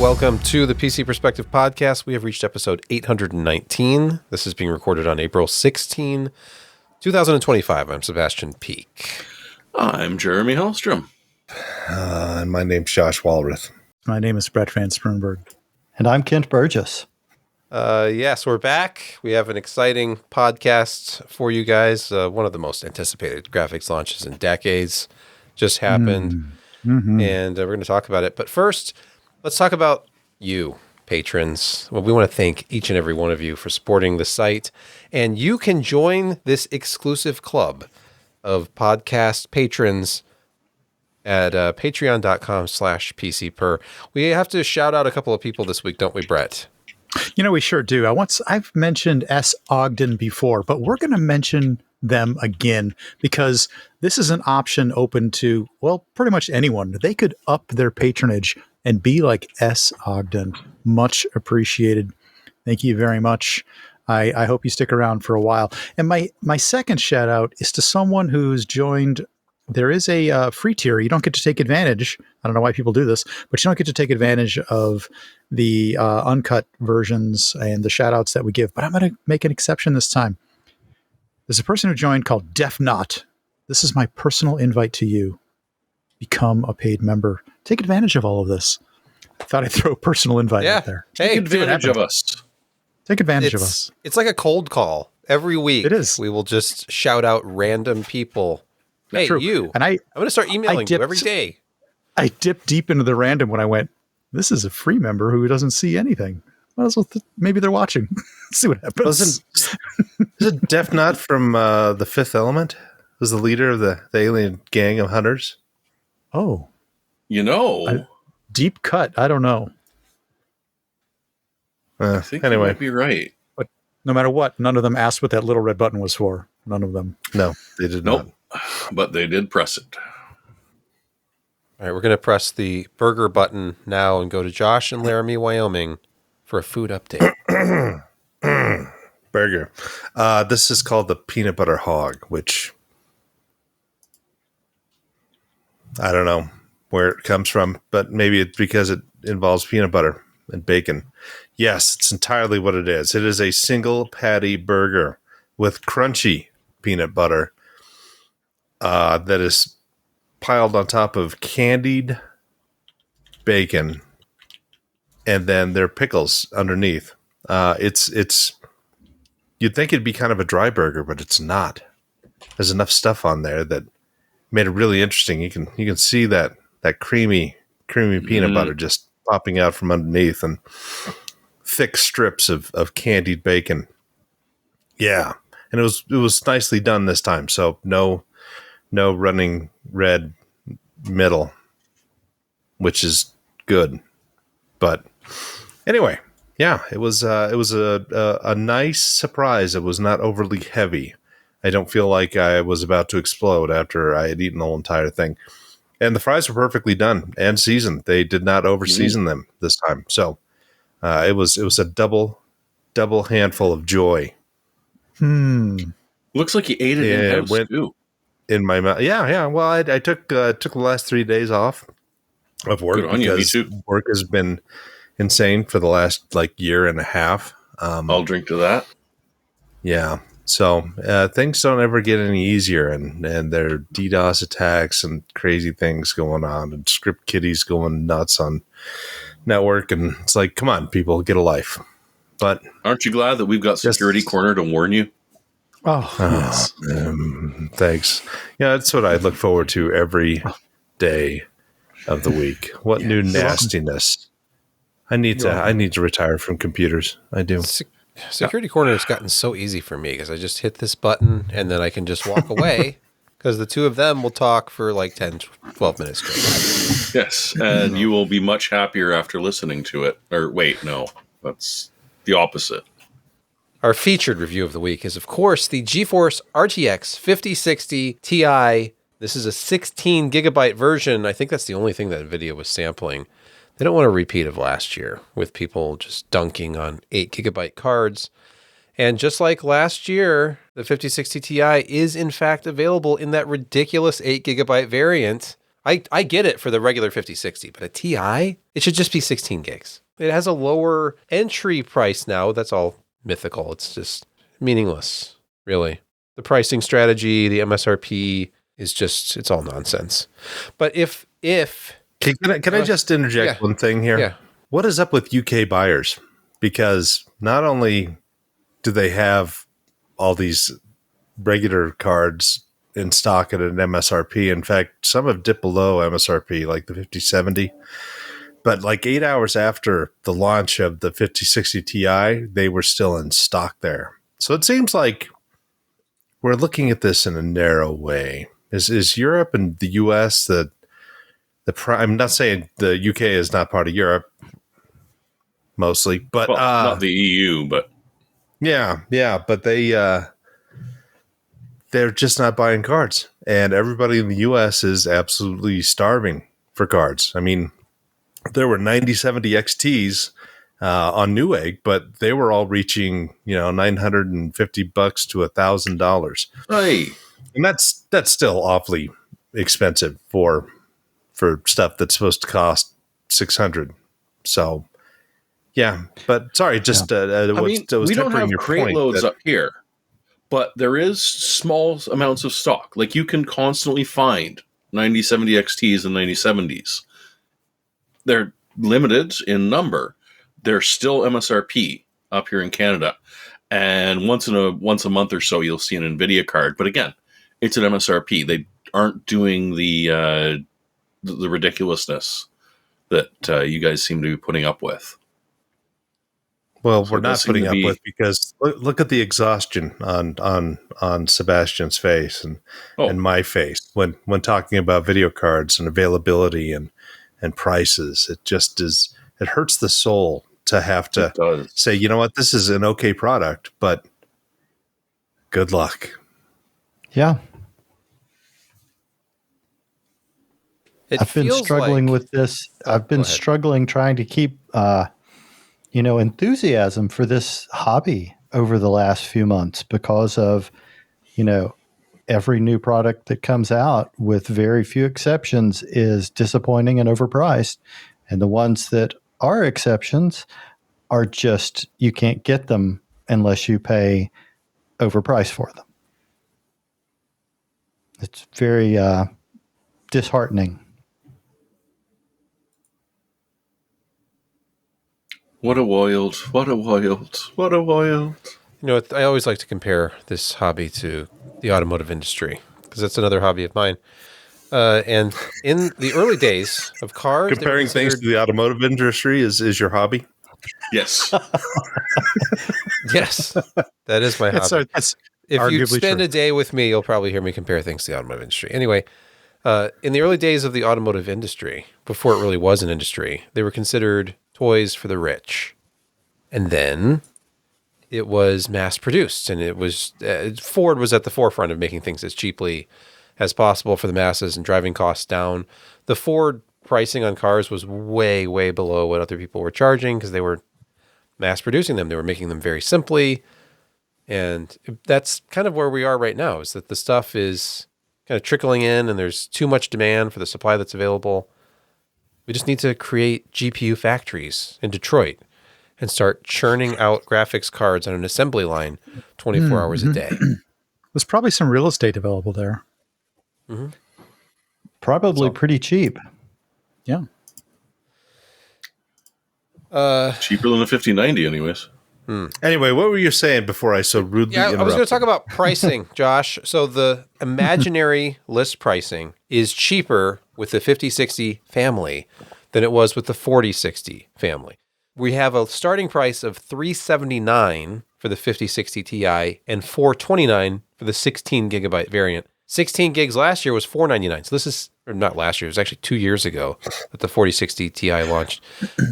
Welcome to the PC Perspective Podcast. We have reached episode 819. This is being recorded on April 16, 2025. I'm Sebastian Peak. I'm Jeremy Hellstrom. And my name's Josh Walrath. My name is Brett Van Spernberg. And I'm Kent Burgess. Yes, we're back. We have an exciting podcast for you guys. One of the most anticipated graphics launches in decades just happened. And we're going to talk about it. But first, let's talk about you, patrons. Well, we want to thank each and every one of you for supporting the site. And you can join this exclusive club of podcast patrons at patreon.com/PCPer. We have to shout out a couple of people this week, don't we, Brett? You know, we sure do. I've mentioned S. Ogden before, but we're going to mention them again because this is an option open to, well, pretty much anyone. They could up their patronage and be like S. Ogden. Much appreciated. Thank you very much. I hope you stick around for a while. And my second shout out is to someone who's joined. There is a free tier. You don't get to take advantage. I don't know why people do this, but you don't get to take advantage of the uncut versions and the shout outs that we give. But I'm going to make an exception this time. There's a person who joined called Def Not. This is my personal invite to you. Become a paid member. Take advantage of all of this. I thought I'd throw a personal invite out there. Hey, Take advantage of us. Take advantage of us. It's like a cold call. Every week, It is. we will just shout out random people. Hey, True. you. And I'm going to start emailing you every day. I dipped deep into the random when I went, this is a free member who doesn't see anything. Might as well maybe they're watching. See what happens. Is it Def Not from The Fifth Element? Was the leader of the alien gang of hunters? Oh, You know, deep cut. I don't know. I think you Anyway, might be right. But no matter what, none of them asked what that little red button was for. None of them. no, they did Nope. not. But they did press it. All right, we're going to press the burger button now and go to Josh in Laramie, Wyoming for a food update. Burger. This is called the peanut butter hog, which I don't know where it comes from, but maybe it's because it involves peanut butter and bacon. Yes, it's entirely what it is. It is a single patty burger with crunchy peanut butter that is piled on top of candied bacon, and then there are pickles underneath. It's you'd think it'd be kind of a dry burger, but it's not. There's enough stuff on there that made it really interesting. You can see that creamy peanut butter just popping out from underneath, and thick strips of candied bacon. Yeah, and it was nicely done this time. So no running red middle, which is good. But anyway, yeah, it was a nice surprise. It was not overly heavy. I don't feel like I was about to explode after I had eaten the whole entire thing. And the fries were perfectly done and seasoned. They did not over season them this time. So it was a double handful of joy. Looks like you ate it in-house, too. In my mouth. Yeah. Well, I took the last 3 days off of work Good on you, me because too. work has been insane for the last year and a half. I'll drink to that. Yeah. So things don't ever get any easier, and there are DDoS attacks and crazy things going on, and script kiddies going nuts on network, and it's like, come on, people, get a life. But Aren't you glad that we've got Security Corner to warn you? Oh, yes. Thanks. Yeah, that's what I look forward to every day of the week. What new nastiness? I need to retire from computers. I do. Security Corner has gotten so easy for me because I just hit this button and then I can just walk away because the two of them will talk for like 10, 12 minutes straight. Yes, and you will be much happier after listening to it. Or wait, no, that's the opposite. Our featured review of the week is, of course, the GeForce RTX 5060 Ti. This is a 16 gigabyte version. I think that's the only thing that video was sampling. They don't want a repeat of last year with people just dunking on 8 gigabyte cards. And just like last year, the 5060 Ti is in fact available in that ridiculous 8 gigabyte variant I get it for the regular 5060, but a Ti, it should just be 16 gigs. It has a lower entry price now. That's all mythical. It's just meaningless, really. The pricing strategy, the MSRP is just, it's all nonsense. But if Can I just interject one thing here? Yeah. What is up with UK buyers? Because not only do they have all these regular cards in stock at an MSRP, in fact, some have dipped below MSRP, like the 5070. But like 8 hours after the launch of the 5060 Ti, they were still in stock there. So it seems like we're looking at this in a narrow way. Is Europe and the US I'm not saying the UK is not part of Europe, mostly, but not the EU, but yeah, but they're just not buying cards, and everybody in the US is absolutely starving for cards. I mean, there were 9070 XTs on Newegg, but they were all reaching $950 to $1,000. hey, And that's still awfully expensive for stuff that's supposed to cost $600. So, yeah. But sorry, just we don't have your crate point loads that- up here, but there is small amounts of stock. Like you can constantly find 9070 XTs and 9070s. They're limited in number. They're still MSRP up here in Canada, and once a month or so, you'll see an NVIDIA card. But again, it's an MSRP. They aren't doing the ridiculousness that you guys seem to be putting up with. Well, So we're it not does seem putting to up be- with, because look at the exhaustion on Sebastian's face and my face when talking about video cards and availability and prices. It just is. It hurts the soul to have to It does. say, you know what, this is an okay product, but good luck. Yeah. it I've been feels struggling like, with this. Oh, I've been go ahead. struggling trying to keep, enthusiasm for this hobby over the last few months because of, every new product that comes out, with very few exceptions, is disappointing and overpriced. And the ones that are exceptions are just, you can't get them unless you pay overpriced for them. It's very disheartening. What a wild. I always like to compare this hobby to the automotive industry because that's another hobby of mine. And in the early days of cars, they were Comparing things to considered- the automotive industry is your hobby. Yes. yes, that is my hobby. That's If you arguably spend true. a day with me, you'll probably hear me compare things to the automotive industry. Anyway, in the early days of the automotive industry, before it really was an industry, they were considered toys for the rich. And then it was mass produced, and it was Ford was at the forefront of making things as cheaply as possible for the masses and driving costs down. The Ford pricing on cars was way, way below what other people were charging because they were mass producing them. They were making them very simply. And that's kind of where we are right now, is that the stuff is kind of trickling in and there's too much demand for the supply that's available. We just need to create GPU factories in Detroit and start churning out graphics cards on an assembly line 24 hours a day. There's probably some real estate available there. Probably pretty cheap. Yeah. Cheaper than the 5090 anyways. Anyway, what were you saying before I so rudely Yeah, I was going to interrupted? talk about pricing, Josh. So the imaginary list pricing is cheaper with the 5060 family than it was with the 4060 family. We have a starting price of $379 for the 5060 Ti and $429 for the 16 gigabyte variant. 16 gigs last year was $499. So this is, or not last year, it was actually 2 years ago that the 4060 Ti launched.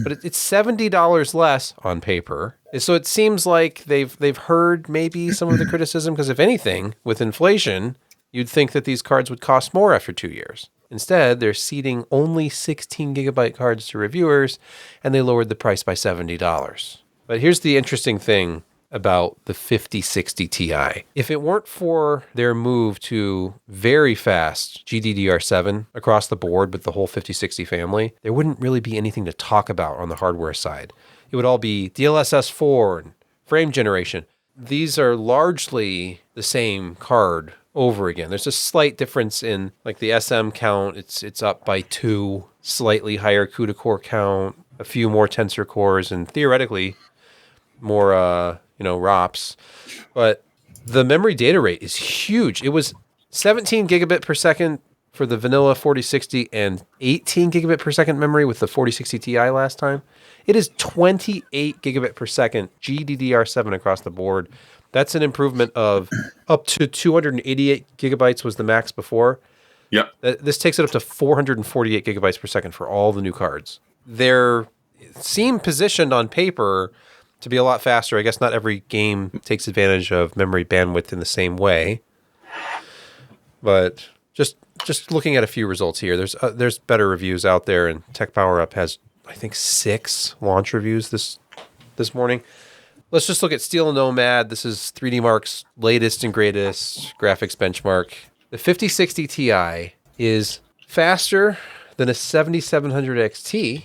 But it's $70 less on paper. So it seems like they've heard maybe some of the criticism, because if anything, with inflation, you'd think that these cards would cost more after 2 years. Instead, they're seeding only 16 gigabyte cards to reviewers, and they lowered the price by $70. But here's the interesting thing about the 5060 Ti. If it weren't for their move to very fast GDDR7 across the board with the whole 5060 family, there wouldn't really be anything to talk about on the hardware side. It would all be DLSS4 and frame generation. These are largely the same card over again. There's a slight difference in like the SM count. It's up by 2, slightly higher CUDA core count, a few more tensor cores, and theoretically more ROPs. But the memory data rate is huge. It was 17 gigabit per second for the vanilla 4060 and 18 gigabit per second memory with the 4060 Ti last time. It is 28 gigabit per second GDDR7 across the board. That's an improvement of up to 288 gigabytes was the max before. Yep. This takes it up to 448 gigabytes per second for all the new cards. They're seem positioned on paper to be a lot faster. I guess not every game takes advantage of memory bandwidth in the same way. But just looking at a few results here, there's better reviews out there, and Tech Power Up has, I think, 6 launch reviews this morning. Let's just look at Steel Nomad. This is 3D Mark's latest and greatest graphics benchmark. The 5060 Ti is faster than a 7700 XT,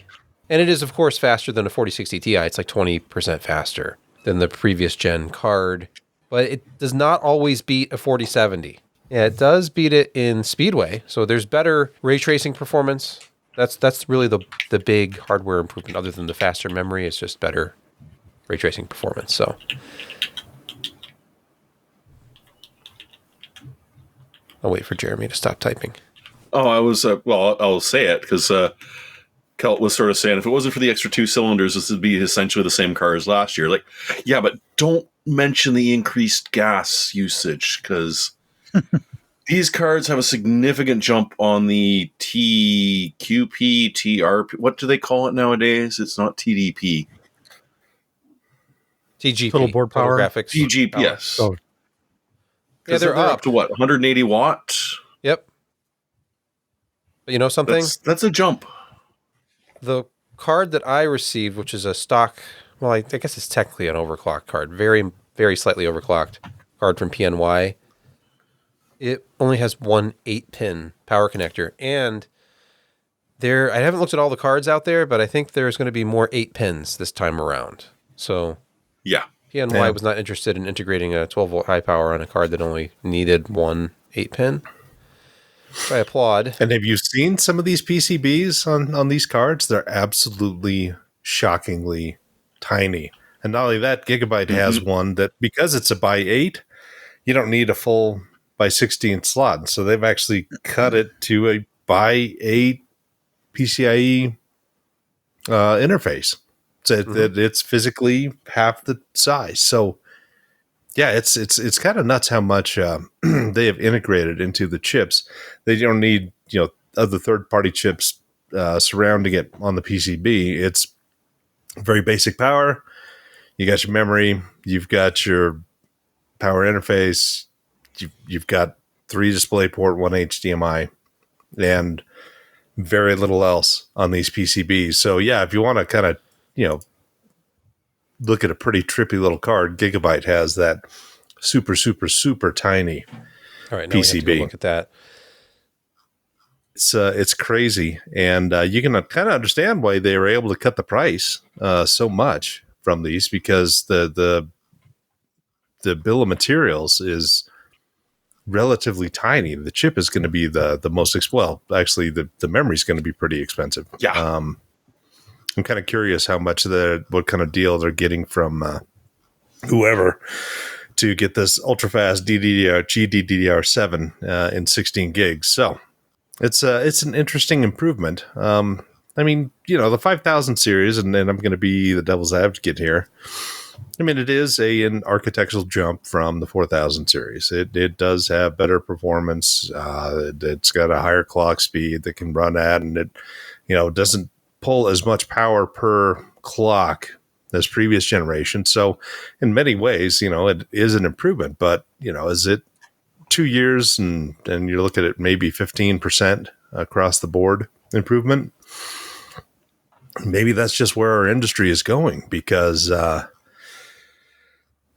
and it is, of course, faster than a 4060 Ti. It's like 20% faster than the previous gen card, but it does not always beat a 4070. Yeah, it does beat it in Speedway, so there's better ray tracing performance. That's really the big hardware improvement, other than the faster memory. It's just better ray tracing performance. So I'll wait for Jeremy to stop typing. Oh, I was, I'll say it because Kelt was sort of saying if it wasn't for the extra 2 cylinders, this would be essentially the same car as last year. Like, yeah, but don't mention the increased gas usage because these cards have a significant jump on the TQP, TRP. What do they call it nowadays? It's not TDP. TGP. Total board power. Graphics. TGP, power. yes. Oh. Yeah, they're up to what, 180 watt? Yep. But you know something? That's a jump. The card that I received, which is a stock, well, I guess it's technically an overclocked card, very, very slightly overclocked card from PNY. It only has one 8-pin power connector, and I haven't looked at all the cards out there, but I think there's going to be more 8 pins this time around. So yeah, PNY was not interested in integrating a 12-volt high power on a card that only needed one 8-pin. So I applaud. And have you seen some of these PCBs on these cards? They're absolutely shockingly tiny. And not only that, Gigabyte has one that, because it's a by 8, you don't need a full by 16 slot. So they've actually cut it to a by 8 PCIe interface. So that it's physically half the size. So yeah, it's kind of nuts how much they have integrated into the chips. They don't need other third-party chips surrounding it on the PCB. It's very basic power. You got your memory. You've got your power interface. You've got 3 DisplayPort, 1 HDMI, and very little else on these PCBs. So yeah, if you want to kind of look at a pretty trippy little card, Gigabyte has that super, super, super tiny all right, now PCB. We have to go look at that. It's crazy, and you can kind of understand why they were able to cut the price so much from these, because the bill of materials is relatively tiny. The chip is going to be the most actually the memory is going to be pretty expensive. Yeah. I'm kind of curious how much what kind of deal they're getting from whoever to get this ultra fast GDDR7 in 16 gigs. So it's an interesting improvement. I mean, the 5000 series, and I'm going to be the devil's advocate here. I mean, it is an architectural jump from the 4000 series. It does have better performance. It's got a higher clock speed that can run at, and it doesn't pull as much power per clock as previous generation. So in many ways, it is an improvement, but is it 2 years and you look at it maybe 15% across the board improvement? Maybe that's just where our industry is going, because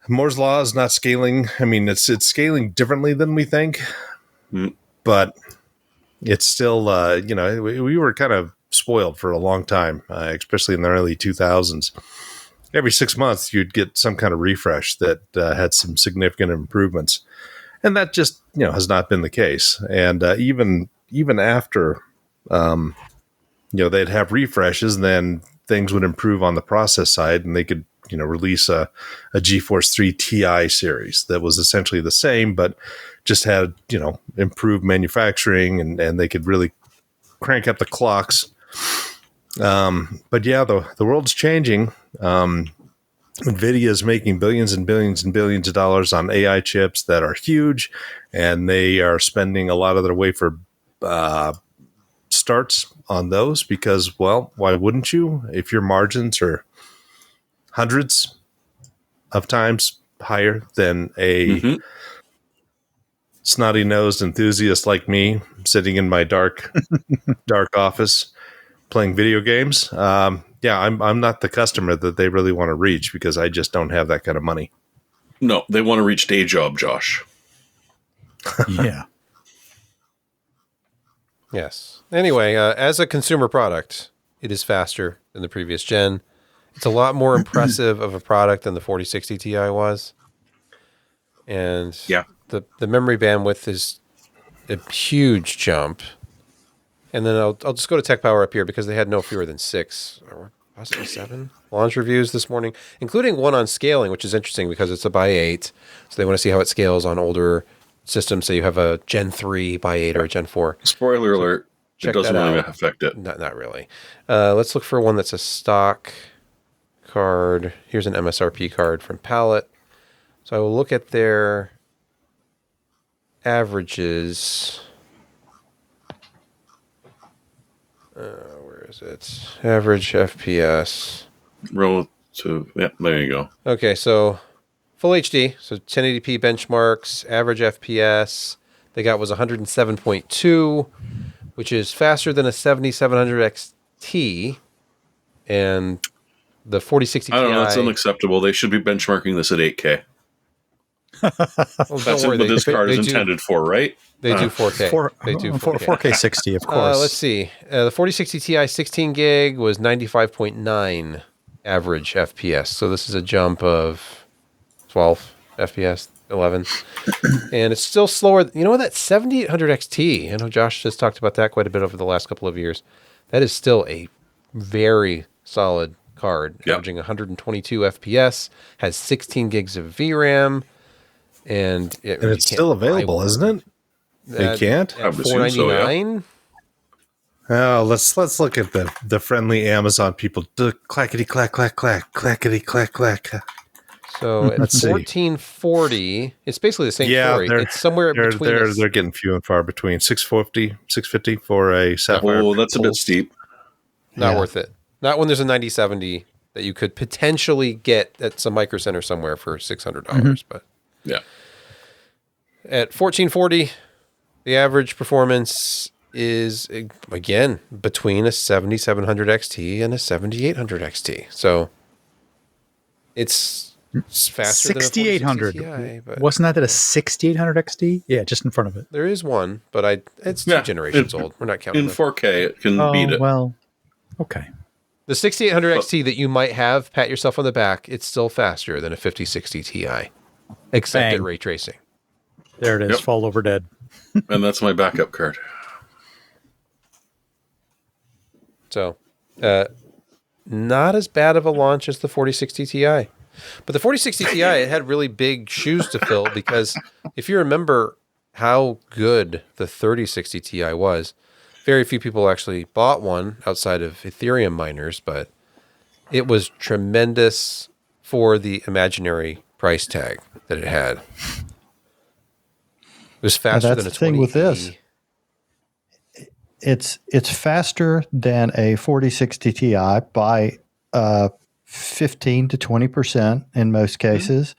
Moore's law is not scaling. I mean, it's scaling differently than we think, but it's still, we were kind of spoiled for a long time, especially in the early 2000s. Every 6 months, you'd get some kind of refresh that had some significant improvements. And that just, has not been the case. And even after, they'd have refreshes, and then things would improve on the process side, and they could, release a GeForce 3 Ti series that was essentially the same, but just had, improved manufacturing, and they could really crank up the clocks. But yeah, the world's changing. NVIDIA is making billions and billions and billions of dollars on AI chips that are huge, and they are spending a lot of their wafer starts on those because, well, why wouldn't you? If your margins are hundreds of times higher than a snotty-nosed enthusiast like me sitting in my dark office playing video games, I'm not the customer that they really want to reach because I just don't have that kind of money. No, they want to reach day job, Josh. Yeah. Yes. Anyway, as a consumer product, it is faster than the previous gen. It's a lot more impressive of a product than the 4060 Ti was. And the memory bandwidth is a huge jump. And then I'll just go to Tech Power up here because they had no fewer than 6 or possibly 7 launch reviews this morning, including one on scaling, which is interesting because it's a by 8. So they want to see how it scales on older systems. So you have a Gen 3 by 8 or a Gen 4. Spoiler alert. It doesn't really affect it. Not really. Let's look for one that's a stock card. Here's an MSRP card from Palette. So I will look at their averages. Where is it? Average FPS. Relative. Yeah, there you go. Okay, so full HD. So 1080p benchmarks. Average FPS they got was 107.2, which is faster than a 7700 XT. And the 4060 Ti. I don't know. That's unacceptable. They should be benchmarking this at 8K. That's what this card is intended for, right? They do 4K. They do 4K 60, of course. Let's see. The 4060 Ti 16 gig was 95.9 average FPS. So this is a jump of 12 FPS, 11. And it's still slower. You know what? That 7800 XT, I know Josh has talked about that quite a bit over the last couple of years. That is still a very solid card, averaging 122 FPS, has 16 gigs of VRAM, and it's still available, isn't it? They can't? At $499? Oh, let's look at the friendly Amazon people. Clackety clack clack clack clackety clack clack. So at 1440, it's basically the same story. It's somewhere between. They're getting few and far between. 650 for a Sapphire. Oh, that's a bit steep. Not worth it. Not when there's a 9070 that you could potentially get at some Micro Center somewhere for $600. But yeah, at 1440, the average performance is again between a 7700 XT and a 7800 XT. So it's faster 6800. than a 4060 Ti, but wasn't that at a 6800 XT? Yeah, just in front of it. there is one, but it's 2 generations old. We're not counting in it. 4K, it can beat it. Well, okay. The 6800 XT that you might have, pat yourself on the back, it's still faster than a 5060 Ti, except at ray tracing. There it is. Fall over dead. And that's my backup card. So, not as bad of a launch as the 4060 Ti. But the 4060 Ti, it had really big shoes to fill because if you remember how good the 3060 Ti was, very few people actually bought one outside of Ethereum miners, but it was tremendous for the imaginary price tag that it had. It was faster than a 2080. That's the thing with this. It's faster than a 4060 Ti by 15 to 20% in most cases.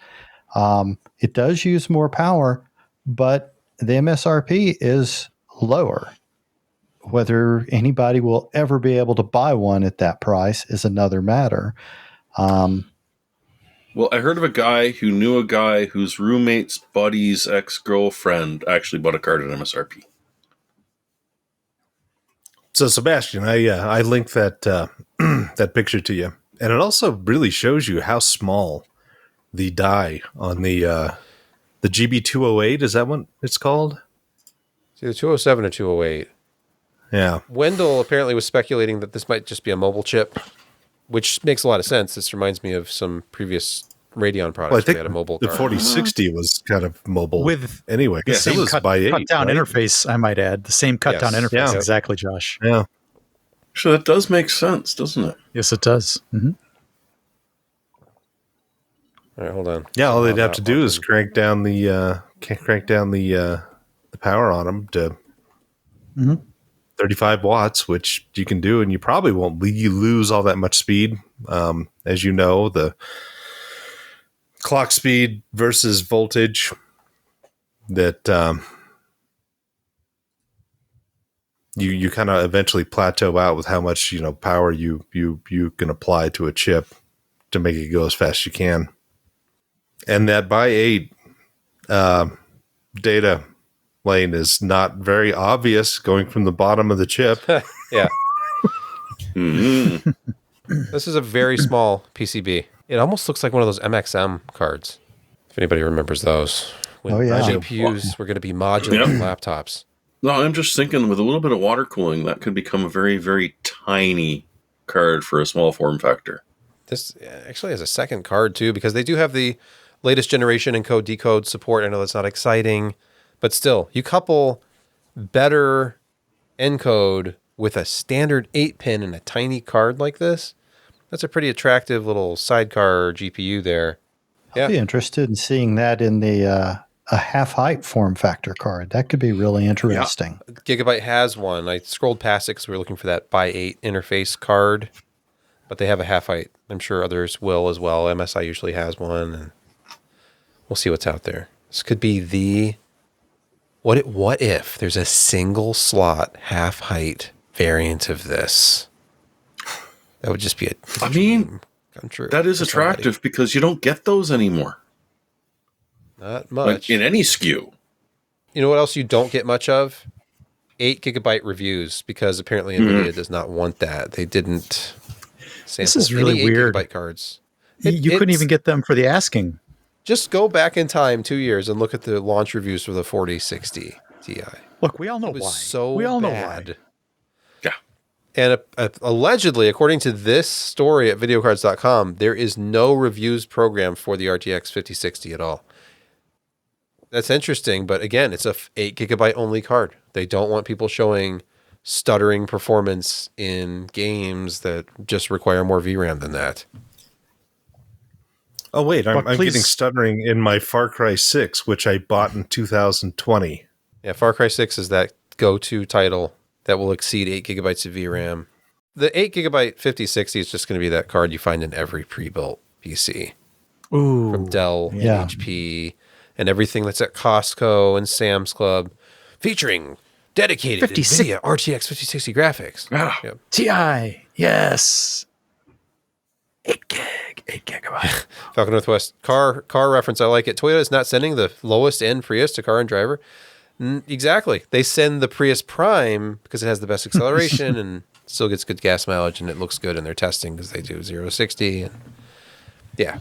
It does use more power, but the MSRP is lower. Whether anybody will ever be able to buy one at that price is another matter. Well, I heard of a guy who knew a guy whose roommate's buddy's ex-girlfriend actually bought a card at MSRP. So Sebastian, I linked that that picture to you, and it also really shows you how small the die on the GB208, is that what it's called? It's either 207 or 208. Yeah. Wendell apparently was speculating that this might just be a mobile chip, which makes a lot of sense. This reminds me of some previous Radeon products. Well, I think they had a mobile the card. 4060 was kind of mobile With anyway. the It same was cut by 8, down right? interface, I might add. The same cut down Yes. interface. Yeah. Exactly, Josh. Yeah. So that does make sense, doesn't it? Yes, it does. Mm-hmm. All right, hold on. Yeah, all they'd have That to do one. is crank down the power on them to 35 watts, which you can do, and you probably won't lose all that much speed. As you know, the clock speed versus voltage that you kind of eventually plateau out with how much power you can apply to a chip to make it go as fast as you can. And that by 8 data lane is not very obvious going from the bottom of the chip. Yeah. Mm-hmm. This is a very small PCB. It almost looks like one of those MXM cards, if anybody remembers those. When Oh, yeah. GPUs were going to be modular Yep. laptops. No, I'm just thinking with a little bit of water cooling, that could become a very, very tiny card for a small form factor. This actually has a second card, too, because they do have the latest generation encode decode support. I know that's not exciting, but still, you couple better encode with a standard 8-pin and a tiny card like this, that's a pretty attractive little sidecar GPU there. I'd be interested in seeing that in the a half-height form factor card. That could be really interesting. Gigabyte has one. I scrolled past it because we were looking for that by 8 interface card, but they have a half-height. I'm sure others will as well. MSI usually has one, and we'll see what's out there. This could be the... What if there's a single slot half-height variant of this? That would just be a I mean, come true. that is for somebody. attractive because you don't get those anymore. Not Like much. in any SKU. You know what else you don't get much of? 8 gigabyte reviews, because apparently NVIDIA does not want that. They didn't sample is really any 8 weird. gigabyte cards. You couldn't It's- even get them for the asking. Just go back in time 2 years and look at the launch reviews for the 4060 Ti. Look, we all know It was why. so we all know bad. why. Yeah. And allegedly, according to this story at videocards.com, there is no reviews program for the RTX 5060 at all. That's interesting, but again, it's a 8 gigabyte only card. They don't want people showing stuttering performance in games that just require more VRAM than that. Oh, wait, I'm But getting please- stuttering in my Far Cry 6, which I bought in 2020. Yeah, Far Cry 6 is that go-to title that will exceed 8 gigabytes of VRAM. The 8 gigabyte 5060 is just going to be that card you find in every pre-built PC Ooh. from Dell Yeah. and HP and everything that's at Costco and Sam's Club, featuring dedicated 56 NVIDIA RTX 5060 graphics. Ah. Yep. TI. Yes. 8 gigabyte. Falcon Northwest car reference. I like it. Toyota is not sending the lowest end Prius to Car and Driver. Exactly. They send the Prius Prime because it has the best acceleration and still gets good gas mileage, and it looks good in their testing because they do 0 to 60. And yeah.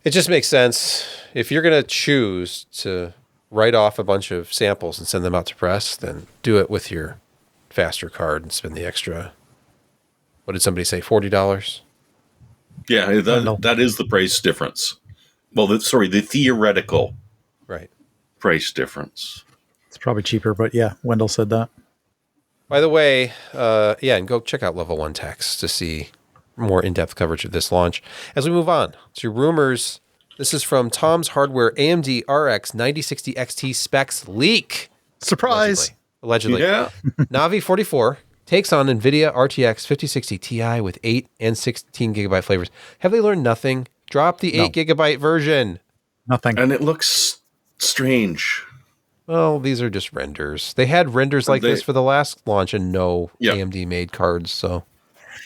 It just makes sense. If you're going to choose to write off a bunch of samples and send them out to press, then do it with your faster card and spend the extra, what did somebody say, $40? Yeah, no. that is the price difference. Well, the theoretical Right. price difference. It's probably cheaper, but yeah, Wendell said that. By the way, and go check out Level 1 Techs to see more in-depth coverage of this launch. As we move on to rumors, this is from Tom's Hardware AMD RX 9060 XT specs leak. Surprise. Allegedly. Yeah. Navi 44 takes on NVIDIA RTX 5060 Ti with 8 and 16 gigabyte flavors. Have they learned nothing? Drop the 8 gigabyte version. Nothing. And it looks strange. Well, these are just renders. They had renders like They- this for the last launch and no Yeah. AMD made cards, so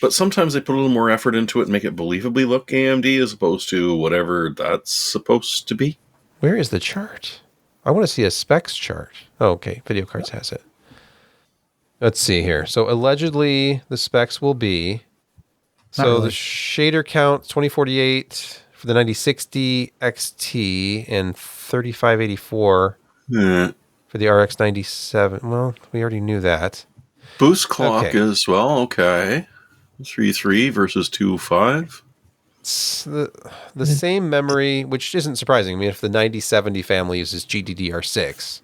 But sometimes they put a little more effort into it and make it believably look AMD as opposed to whatever that's supposed to be. Where is the chart? I want to see a specs chart. Oh, okay. Video Cards has it. Let's see here. So allegedly the specs will be... So the shader count, 2048 for the 9060 XT and 3584 for the RX 97. Well, we already knew that. Boost clock as well. Okay. 3.3 versus 2.5. It's the same memory, which isn't surprising. I mean, if the 9070 family uses GDDR6,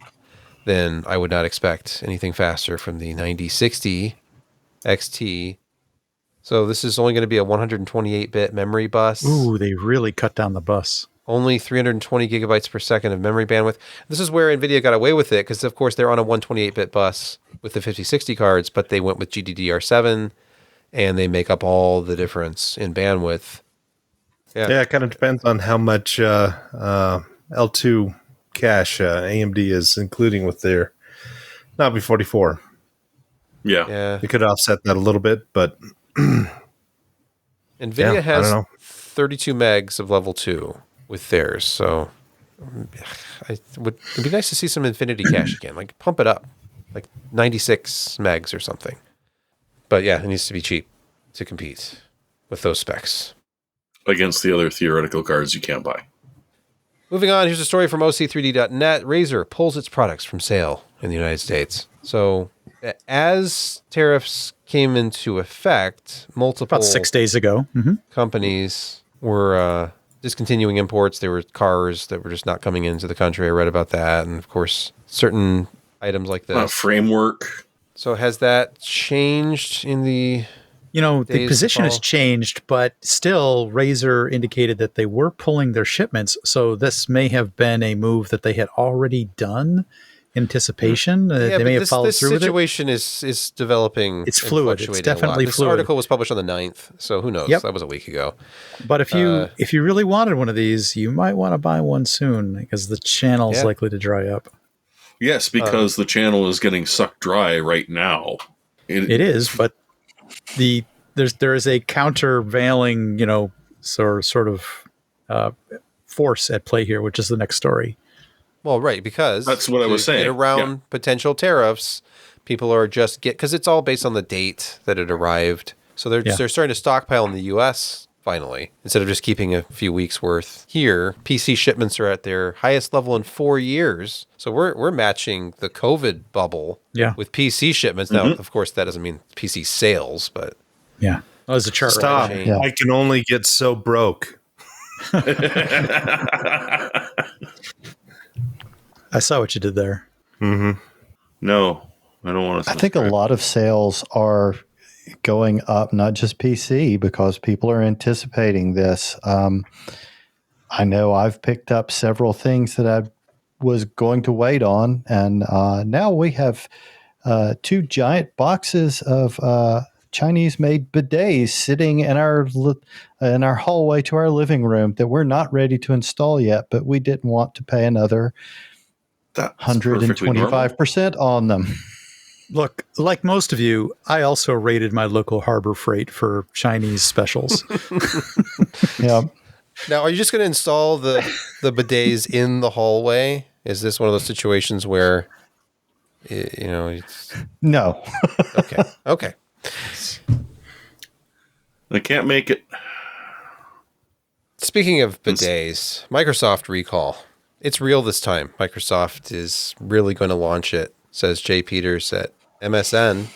then I would not expect anything faster from the 9060 XT. So this is only going to be a 128-bit memory bus. Ooh, they really cut down the bus. Only 320 gigabytes per second of memory bandwidth. This is where NVIDIA got away with it, because, of course, they're on a 128-bit bus with the 5060 cards, but they went with GDDR7, and they make up all the difference in bandwidth. Yeah, it kind of depends on how much L2 cache AMD is including with their Navi 44. Yeah. You could offset that a little bit, but... NVIDIA has 32 megs of level 2 with theirs, so it'd be nice to see some Infinity Cache again. Like, pump it up. Like 96 megs or something. But yeah, it needs to be cheap to compete with those specs. Against the other theoretical cards you can't buy. Moving on, here's a story from OC3D.net. Razer pulls its products from sale in the United States. So as tariffs came into effect, multiple... About 6 days ago. companies were discontinuing imports. There were cars that were just not coming into the country. I read about that. And, of course, certain items like this. Framework. So has that changed in the... the position has changed, but still Razer indicated that they were pulling their shipments. So this may have been a move that they had already done in anticipation. They may have followed through with it. This situation is developing. It's fluid. It's definitely This fluid. article was published on the 9th, so who knows? Yep. That was a week ago. But if you really wanted one of these, you might want to buy one soon because the channel is likely to dry up. Yes, because the channel is getting sucked dry right now. It is, but there is a countervailing, sort of force at play here, which is the next story. Well, right, because that's what I was saying. Get around potential tariffs, people are because it's all based on the date that it arrived. So they're starting to stockpile in the U.S. finally, instead of just keeping a few weeks worth here. PC shipments are at their highest level in 4 years. So we're matching the COVID bubble with PC shipments. Now, of course, that doesn't mean PC sales, but there's a chart. Stop. Right? I can only get so broke. I saw what you did there. No, I don't want to. I think a lot of sales are going up, not just PC, because people are anticipating this. I know I've picked up several things that I was going to wait on, and now we have 2 giant boxes of Chinese-made bidets sitting in our hallway to our living room that we're not ready to install yet, but we didn't want to pay another 125% on them. Look, like most of you, I also raided my local Harbor Freight for Chinese specials. Yeah. Now, are you just going to install the bidets in the hallway? Is this one of those situations where, No. Okay. I can't make it. Speaking of bidets, Microsoft recall. It's real this time. Microsoft is really going to launch it, says Jay Peters at MSN.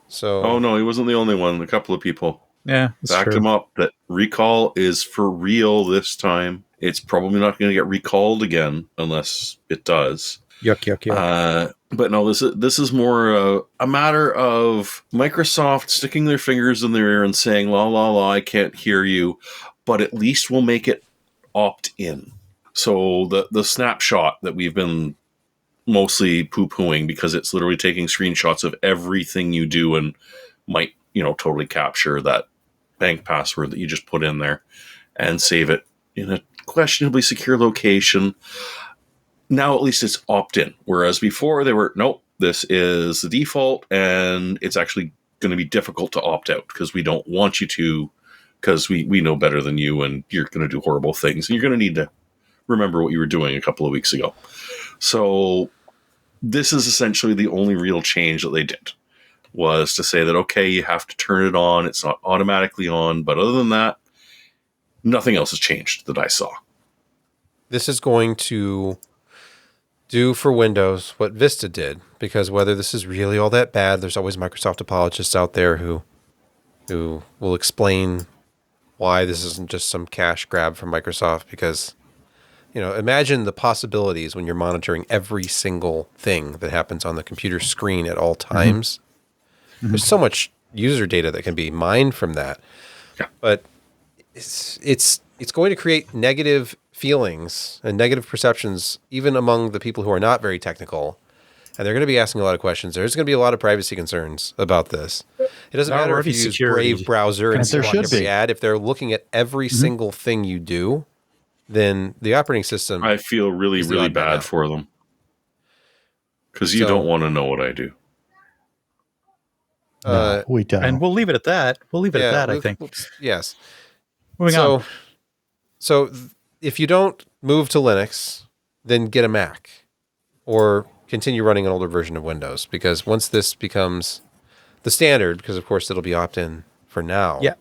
So, Oh no, he wasn't the only one. A couple of people backed him up that recall is for real this time. It's probably not going to get recalled again unless it does. Yuck. But no, this is more a matter of Microsoft sticking their fingers in their ear and saying, la, la, la, I can't hear you, but at least we'll make it opt-in. So the snapshot that we've been mostly poo-pooing because it's literally taking screenshots of everything you do and might, totally capture that bank password that you just put in there and save it in a questionably secure location. Now at least it's opt-in, whereas before they were, nope, this is the default and it's actually going to be difficult to opt out because we don't want you to, because we know better than you and you're going to do horrible things. And you're going to need to remember what you were doing a couple of weeks ago. So this is essentially the only real change that they did, was to say that, okay, you have to turn it on. It's not automatically on. But other than that, nothing else has changed that I saw. This is going to do for Windows what Vista did, because whether this is really all that bad, there's always Microsoft apologists out there who will explain why this isn't just some cash grab from Microsoft, because, you know, imagine the possibilities when you're monitoring every single thing that happens on the computer screen at all times. Mm-hmm. There's so much user data that can be mined from that. Yeah. But it's going to create negative feelings and negative perceptions even among the people who are not very technical. And they're going to be asking a lot of questions. There's going to be a lot of privacy concerns about this. It doesn't matter if you use Brave browser and block every ad. If they're looking at every single thing you do, then the operating system... I feel really, really bad for them. Because you don't want to know what I do. No, we don't. And we'll leave it at that. I think. Yes. Moving on. So if you don't move to Linux, then get a Mac. Or continue running an older version of Windows, because once this becomes the standard, because of course it'll be opt-in for now. Yeah,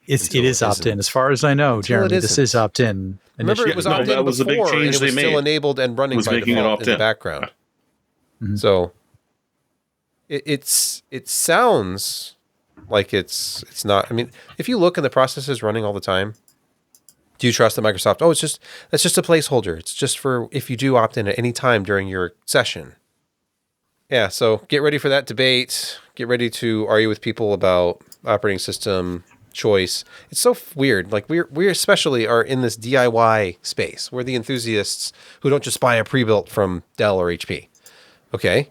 it is opt-in as far as I know, Jeremy. This is opt-in. Remember, it was opt-in that was before, a big change and it was they still made. enabled and running by default in the background. Mm-hmm. So it sounds like it's not. I mean, if you look and the process is running all the time, do you trust that Microsoft? Oh, that's just a placeholder. It's just for if you do opt in at any time during your session. Yeah, so get ready for that debate. Get ready to argue with people about operating system choice. It's so weird. Like we especially are in this DIY space. We're the enthusiasts who don't just buy a pre-built from Dell or HP. Okay,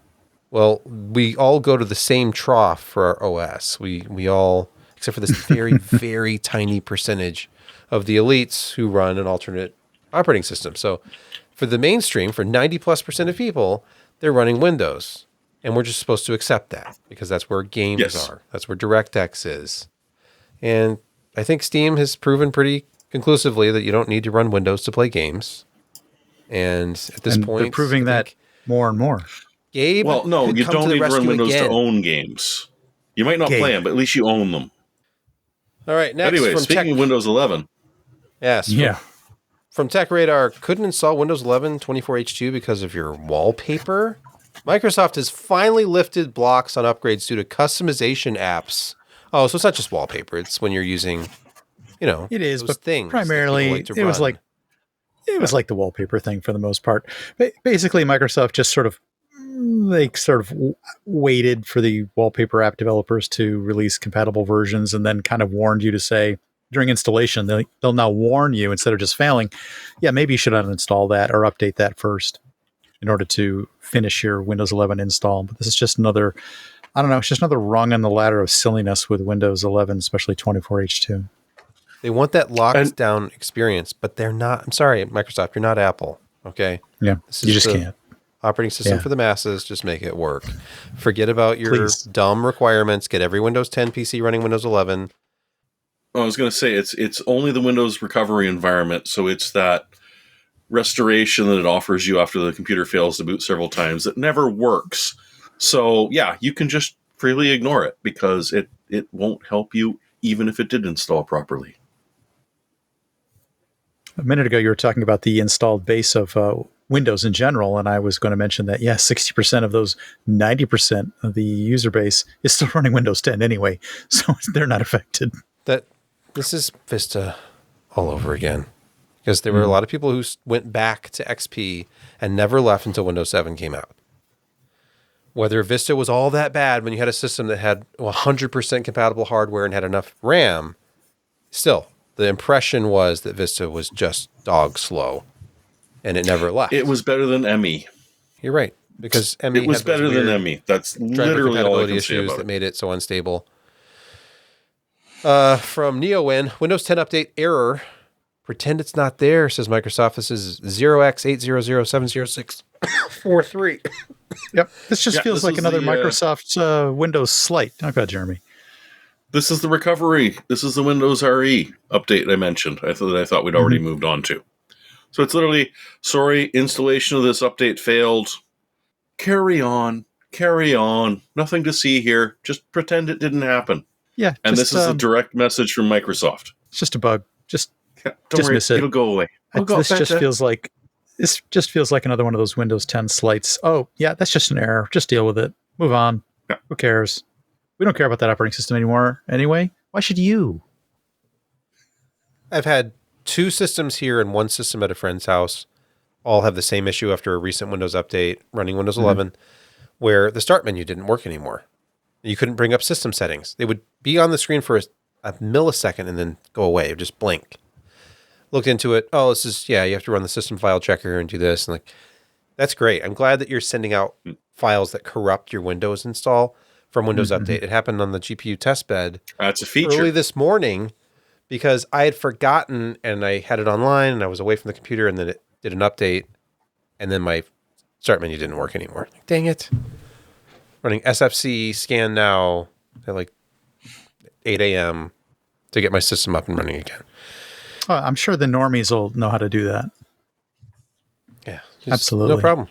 well, we all go to the same trough for our OS. We all, except for this very, very tiny percentage of the elites who run an alternate operating system. So for the mainstream, for 90+% of people, they're running Windows. And we're just supposed to accept that because that's where games are. That's where DirectX is. And I think Steam has proven pretty conclusively that you don't need to run Windows to play games. And at this point, they're proving that more and more. Gabe, well, no, you don't need to run Windows to own games. You might not play them, but at least you own them. All right, next. Anyway, speaking of Windows 11. Yes. Yeah. From Tech Radar, couldn't install Windows 11 24H2 because of your wallpaper? Microsoft has finally lifted blocks on upgrades due to customization apps. Oh, so it's not just wallpaper. It's when you're using, it is, those but things primarily it was like the wallpaper thing for the most part. Basically, Microsoft just sort of waited for the wallpaper app developers to release compatible versions and then kind of warned you to say during installation, they'll now warn you instead of just failing. Yeah, maybe you should uninstall that or update that first in order to finish your Windows 11 install. But this is just another, it's just another rung on the ladder of silliness with Windows 11, especially 24H2. They want that locked down experience, but they're not. I'm sorry, Microsoft, you're not Apple. Okay. Yeah. You just can't. Operating system for the masses, just make it work. Forget about your dumb requirements. Get every Windows 10 PC running Windows 11. I was going to say it's only the Windows recovery environment, so it's that restoration that it offers you after the computer fails to boot several times that never works. So yeah, you can just freely ignore it because it won't help you even if it did install properly. A minute ago, you were talking about the installed base of Windows in general, and I was going to mention that, 60% of those 90% of the user base is still running Windows 10 anyway, so they're not affected. This is Vista all over again, because there were a lot of people who went back to XP and never left until Windows 7 came out. Whether Vista was all that bad when you had a system that had 100% compatible hardware and had enough RAM, still, the impression was that Vista was just dog slow, and it never left. It was better than ME. You're right, because ME it was better than ME. That's literally all I can say about it. That made it so unstable. From NeoWin, Windows 10 update error. Pretend it's not there, says Microsoft. This is 0x800700643. Yep. This just feels like another Microsoft Windows slight. Oh, God, Jeremy. This is the recovery. This is the Windows RE update I mentioned. I thought we'd already moved on to. So it's literally, sorry, installation of this update failed. Carry on. Nothing to see here. Just pretend it didn't happen. Yeah. And this is a direct message from Microsoft. It's just a bug. Just Don't dismiss worry, it. it'll go away. This just feels like another one of those Windows 10 slights. Oh, yeah, that's just an error. Just deal with it. Move on. Yeah. Who cares? We don't care about that operating system anymore anyway. Why should you? I've had 2 systems here and 1 system at a friend's house. All have the same issue after a recent Windows update running Windows 11, where the start menu didn't work anymore. You couldn't bring up system settings. They would be on the screen for a millisecond and then go away. It would just blink. Looked into it. Oh, this is, you have to run the system file checker and do this. And that's great. I'm glad that you're sending out files that corrupt your Windows install from Windows Update. It happened on the GPU test bed. That's a feature. Early this morning because I had forgotten and I had it online and I was away from the computer and then it did an update and then my start menu didn't work anymore. Dang it. Running SFC scan now at 8 a.m. to get my system up and running again. Oh, I'm sure the normies will know how to do that. Yeah. Absolutely. No problem.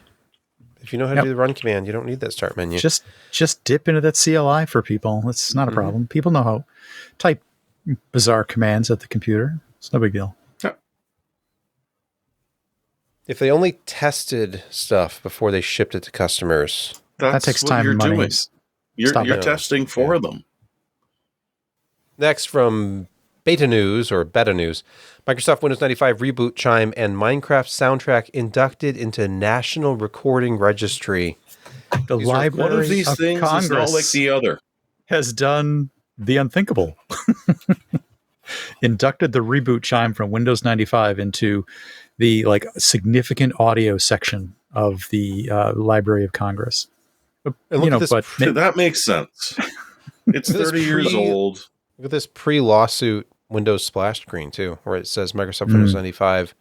If you know how to do the run command, you don't need that start menu. Just dip into that CLI for people. It's not a problem. People know how type bizarre commands at the computer. It's no big deal. Yeah. If they only tested stuff before they shipped it to customers. That takes time and money. You're testing for them. Next from Beta News or Beta News, Microsoft Windows 95 Reboot Chime and Minecraft soundtrack inducted into National Recording Registry. The Library one of these things Congress is not like the other. has done the unthinkable. Inducted the Reboot Chime from Windows 95 into the significant audio section of the Library of Congress. And that makes sense. It's 30 years old. Look at this pre-lawsuit Windows splash screen too, where it says Microsoft Windows 95,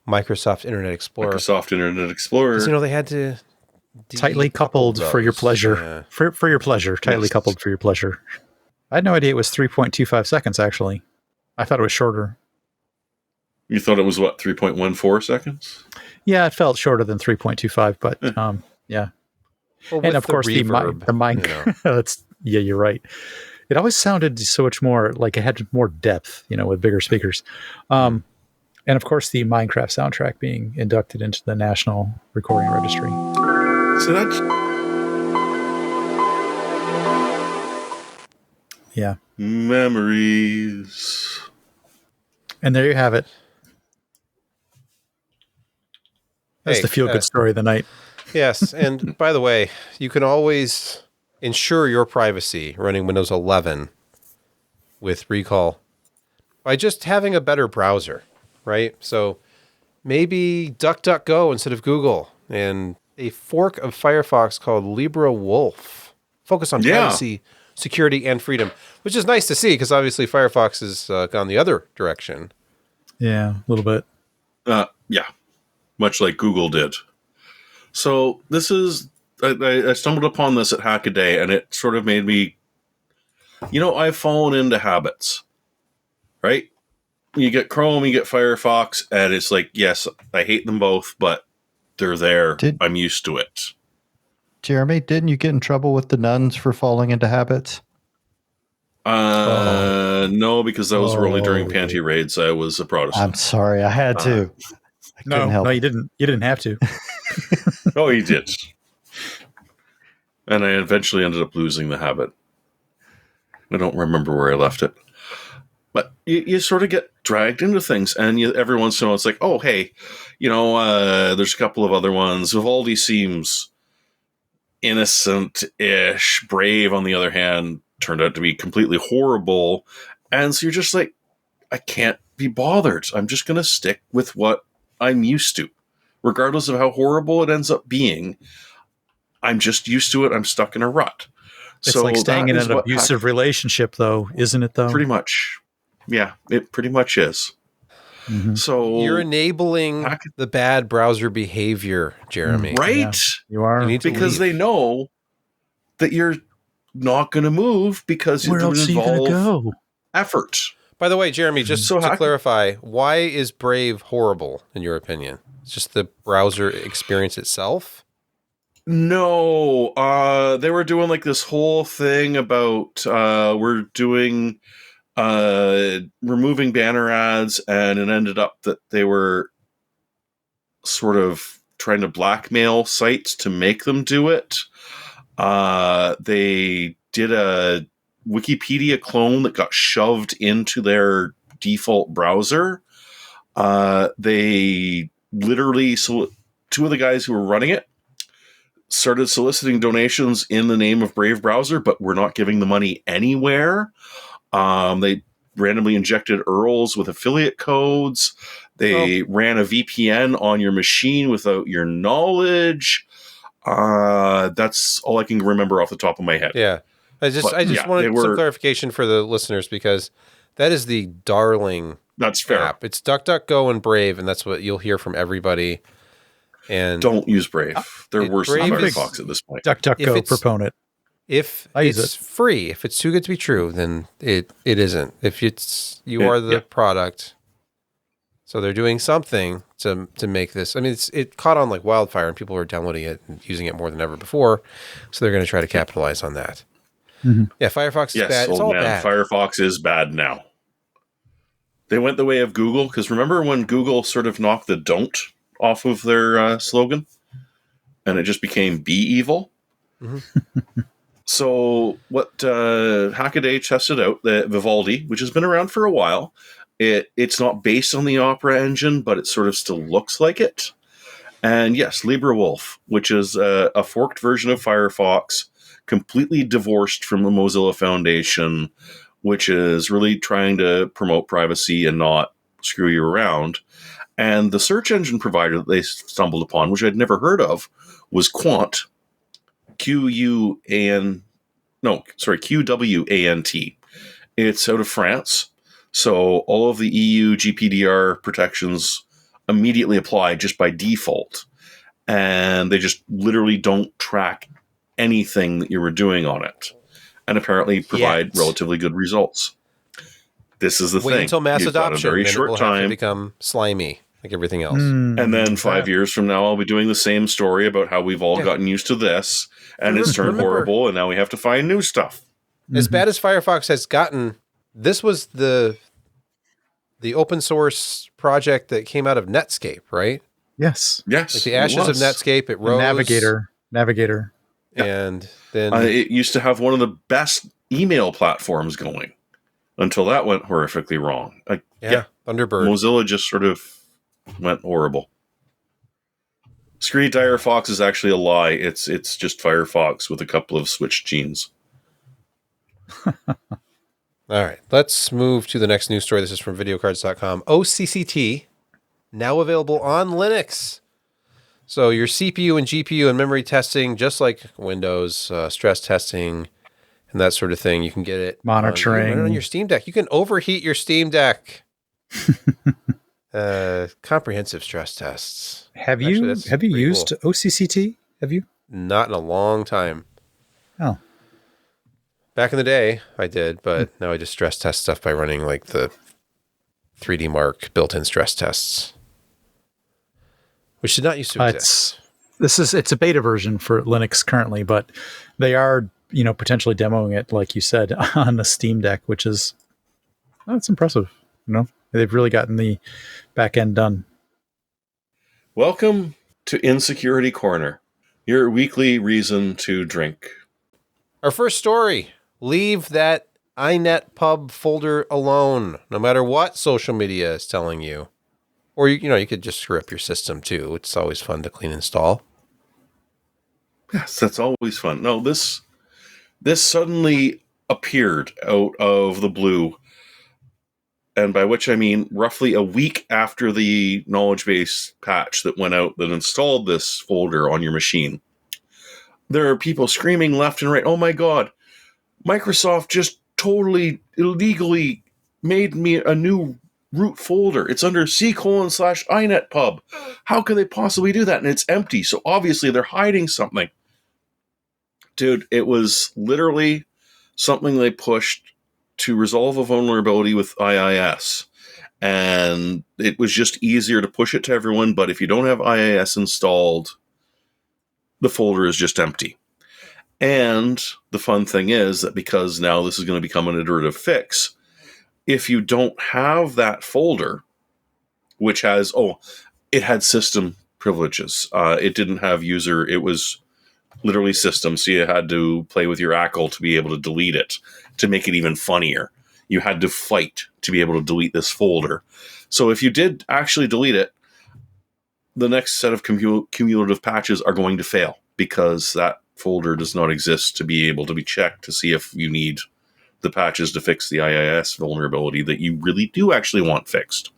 Microsoft Internet Explorer. Microsoft Internet Explorer. They had to tightly coupled for your pleasure. Yeah. For your pleasure. Tightly coupled for your pleasure. I had no idea it was 3.25 seconds, actually. I thought it was shorter. You thought it was, 3.14 seconds? Yeah, it felt shorter than 3.25, but yeah. Well, and of course, reverb, the mic. You're right. It always sounded so much more like it had more depth, with bigger speakers. And of course, the Minecraft soundtrack being inducted into the National Recording Registry. So that's... Yeah. Memories. And there you have it. That's the feel-good story of the night. Yes, and by the way, you can always ensure your privacy running Windows 11 with Recall by just having a better browser, right? So maybe DuckDuckGo instead of Google, and a fork of Firefox called LibreWolf. Focus on privacy, security, and freedom, which is nice to see because obviously Firefox has gone the other direction. Yeah, a little bit. Yeah, much like Google did. So this is, I stumbled upon this at Hackaday, and it sort of made me, I've fallen into habits, right? You get Chrome, you get Firefox, and it's like, yes, I hate them both, but they're there. I'm used to it. Jeremy, didn't you get in trouble with the nuns for falling into habits? No, because those were only during panty raids. I was a Protestant. I'm sorry, I had to. No, you didn't. You didn't have to. Oh, he did. And I eventually ended up losing the habit. I don't remember where I left it. But you sort of get dragged into things, and every once in a while it's like, oh, hey, there's a couple of other ones. Vivaldi seems innocent-ish. Brave, on the other hand, turned out to be completely horrible. And so you're just like, I can't be bothered. I'm just going to stick with what I'm used to. Regardless of how horrible it ends up being, I'm just used to it. I'm stuck in a rut. It's like staying in an abusive relationship, though, isn't it, though? Pretty much. Yeah, it pretty much is. Mm-hmm. So you're enabling the bad browser behavior, Jeremy. Right? Yeah, you are. Because they know that you're not going to move because Where it would else are you going to involve go? effort. By the way, Jeremy, just So to clarify, why is Brave horrible in your opinion? It's just the browser experience itself? No, they were doing like this whole thing about we're doing removing banner ads, and it ended up that they were sort of trying to blackmail sites to make them do it. They did a Wikipedia clone that got shoved into their default browser. They literally, so two of the guys who were running it started soliciting donations in the name of Brave Browser, but were not giving the money anywhere. They randomly injected URLs with affiliate codes. They ran a VPN on your machine without your knowledge. That's all I can remember off the top of my head. Yeah. I just wanted some clarification for the listeners, because that is the darling That's fair. app. It's DuckDuckGo and Brave, and that's what you'll hear from everybody. And don't use Brave. They're worse than Brave Firefox at this point. DuckDuckGo proponent. If it's free, if it's too good to be true, then it isn't. If you are the product, so they're doing something to make this. I mean, it caught on like wildfire, and people are downloading it and using it more than ever before. So they're going to try to capitalize on that. Mm-hmm. Yeah, Firefox is bad. It's all bad. Firefox is bad now. They went the way of Google, because remember when Google sort of knocked the "don't" off of their slogan, and it just became "be evil." Mm-hmm. So what Hackaday tested out, the Vivaldi, which has been around for a while, it's not based on the Opera engine, but it sort of still looks like it. And yes, LibreWolf, which is a forked version of Firefox, completely divorced from the Mozilla Foundation, which is really trying to promote privacy and not screw you around. And the search engine provider that they stumbled upon, which I'd never heard of, was Qwant. QWANT. It's out of France. So all of the EU GPDR protections immediately apply just by default. And they just literally don't track anything that you were doing on it. And apparently provide relatively good results. This is the thing. Wait until mass You've got adoption, a very then short it will time. have to become slimy like everything else. And then 5 years from now, I'll be doing the same story about how we've all gotten used to this, and it's turned horrible, and now we have to find new stuff. As bad as Firefox has gotten, this was the open source project that came out of Netscape, right? Yes. Yes. Like the ashes of Netscape, it rose. Navigator. And then it used to have one of the best email platforms going until that went horrifically wrong. Thunderbird. Mozilla just sort of went horrible. Screen Firefox is actually a lie. It's just Firefox with a couple of switched genes. All right, let's move to the next news story. This is from videocards.com. OCCT, now available on Linux. So your CPU and GPU and memory testing, just like Windows, stress testing, and that sort of thing. You can get it monitoring on your Steam Deck. You can overheat your Steam Deck. Comprehensive stress tests. Have you used OCCT? Have you? Not in a long time. Oh. Back in the day, I did, but now I just stress test stuff by running like the 3D Mark built-in stress tests, which did not used to exist. It's a beta version for Linux currently, but they are potentially demoing it, like you said, on the Steam Deck, which is that's impressive. They've really gotten the back end done. Welcome to Insecurity Corner, your weekly reason to drink. Our first story. Leave that inetpub folder alone, no matter what social media is telling you. Or, you could just screw up your system, too. It's always fun to clean install. Yes, that's always fun. No, this suddenly appeared out of the blue. And by which I mean roughly a week after the knowledge base patch that went out that installed this folder on your machine. There are people screaming left and right, "Oh my God, Microsoft just totally illegally made me a new root folder. It's under C:/inetpub. How could they possibly do that? And it's empty. So obviously they're hiding something." Dude, it was literally something they pushed to resolve a vulnerability with IIS. And it was just easier to push it to everyone, but if you don't have IIS installed, the folder is just empty. And the fun thing is that because now this is going to become an iterative fix, if you don't have that folder, which has, it had system privileges. It didn't have user, it was literally system, so you had to play with your ACL to be able to delete it. To make it even funnier, you had to fight to be able to delete this folder. So if you did actually delete it, the next set of cumulative patches are going to fail because that folder does not exist to be able to be checked to see if you need the patches to fix the IIS vulnerability that you really do actually want fixed.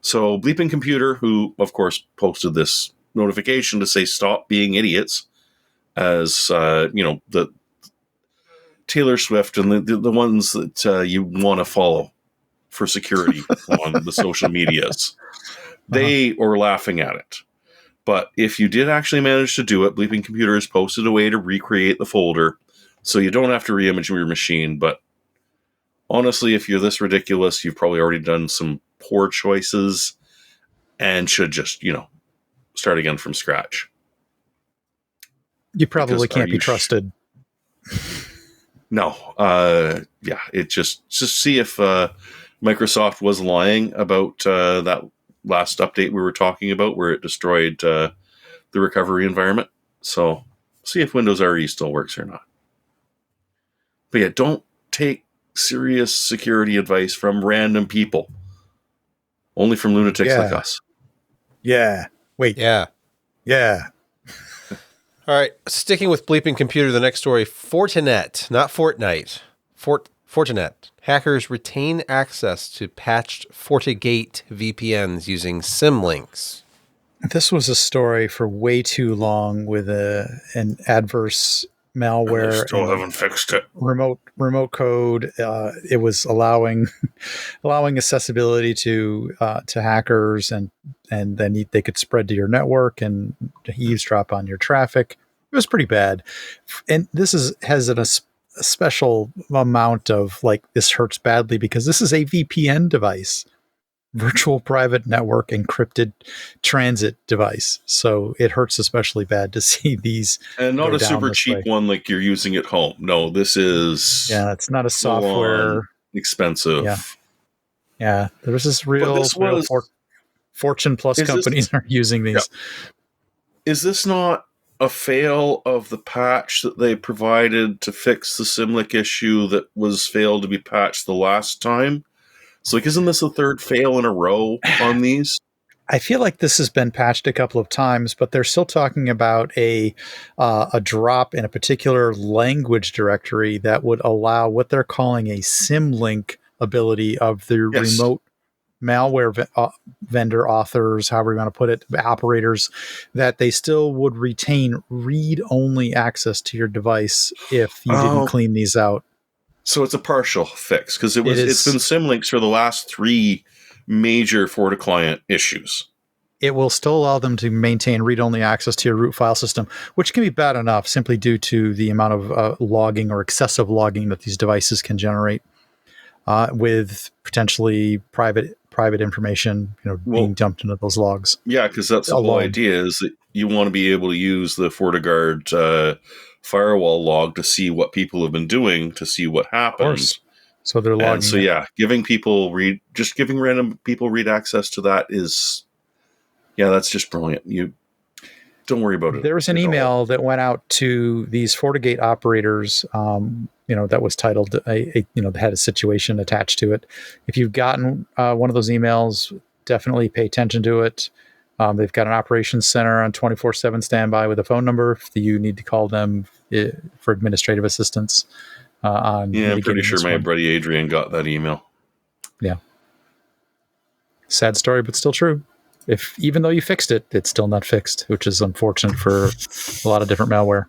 So Bleeping Computer, who of course posted this notification to say stop being idiots, as the Taylor Swift and the ones that you want to follow for security on the social medias, they are laughing at it. But if you did actually manage to do it, Bleeping Computer has posted a way to recreate the folder so you don't have to re-image your machine. But honestly, if you're this ridiculous, you've probably already done some poor choices and should just, start again from scratch. You probably can't be trusted. No. It just see if Microsoft was lying about that last update we were talking about where it destroyed the recovery environment. So see if Windows RE still works or not. But yeah, don't take serious security advice from random people. Only from lunatics like us. Yeah. Wait. Yeah. Yeah. All right. Sticking with Bleeping Computer, the next story, Fortinet, not Fortnite. Fortinet. Hackers retain access to patched FortiGate VPNs using symlinks. This was a story for way too long with an adverse malware. And they still haven't fixed it. Remote code. It was allowing accessibility to hackers, and then they could spread to your network and eavesdrop on your traffic. It was pretty bad, and this has a special amount of this hurts badly because this is a VPN device. Virtual private network encrypted transit device. So it hurts especially bad to see these. And not a super cheap one like you're using at home. No, this is... Yeah, it's not a software. Expensive. Yeah. There's this real Fortune Plus companies are using these. Yeah. Is this not a fail of the patch that they provided to fix the Symlink issue that was failed to be patched the last time? So, isn't this a third fail in a row on these? I feel like this has been patched a couple of times, but they're still talking about a drop in a particular language directory that would allow what they're calling a symlink ability of the remote malware vendor authors, however you want to put it, operators, that they still would retain read-only access to your device if you didn't clean these out. So it's a partial fix because it's been symlinks for the last 3 major FortiClient issues. It will still allow them to maintain read-only access to your root file system, which can be bad enough simply due to the amount of logging or excessive logging that these devices can generate with potentially private information, being dumped into those logs. Yeah, because that's the whole idea is that you want to be able to use the FortiGuard firewall log to see what people have been doing, to see what happens. So they're logging. And so giving random people read access to that is, that's just brilliant. You don't worry about it. There was an email that went out to these FortiGate operators, that was titled, that had a situation attached to it. If you've gotten one of those emails, definitely pay attention to it. They've got an operations center on 24/7 standby with a phone number if you need to call them for administrative assistance. I'm pretty sure my buddy Adrian got that email. Yeah. Sad story, but still true. Even though you fixed it, it's still not fixed, which is unfortunate for a lot of different malware.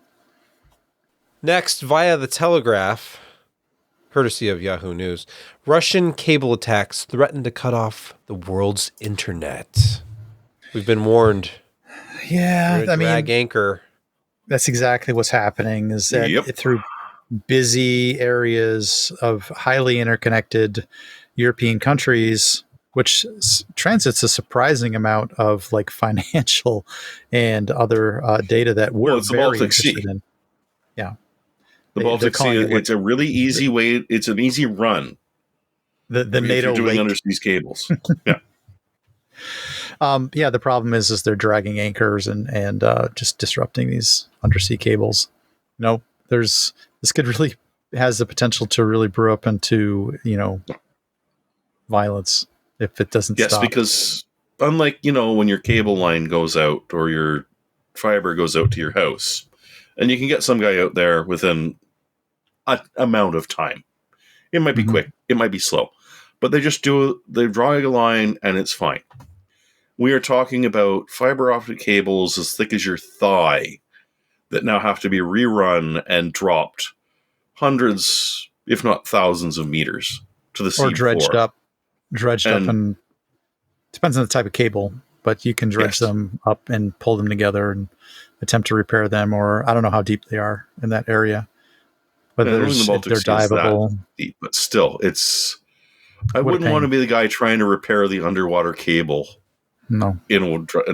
Next, via the Telegraph, courtesy of Yahoo News, Russian cable attacks threaten to cut off the world's internet. We've been warned. Yeah, drag anchor That's exactly what's happening. Is that Yep. through busy areas of highly interconnected European countries, which transits a surprising amount of like financial and other data that we're it's the very Baltic interested Sea. in. Yeah, The they're Baltic Sea, calling it it's a really easy way. It's an easy run the if NATO you're doing lake. undersea cables. Yeah. Yeah, the problem is they're dragging anchors and just disrupting these undersea cables. This could really has the potential to really brew up into violence if it doesn't Yes, stop. because unlike, when your cable line goes out or your fiber goes out to your house, and you can get some guy out there within an amount of time. It might be quick, it might be slow, but they draw a line and it's fine. We are talking about fiber optic cables as thick as your thigh that now have to be rerun and dropped hundreds, if not thousands of meters to the sea or dredged floor. up and depends on the type of cable, but you can dredge them up and pull them together and attempt to repair them, or I don't know how deep they are in that area, but I don't think the Baltic they're Sea is that diveable. deep, but still, I wouldn't want to be the guy trying to repair the underwater cable in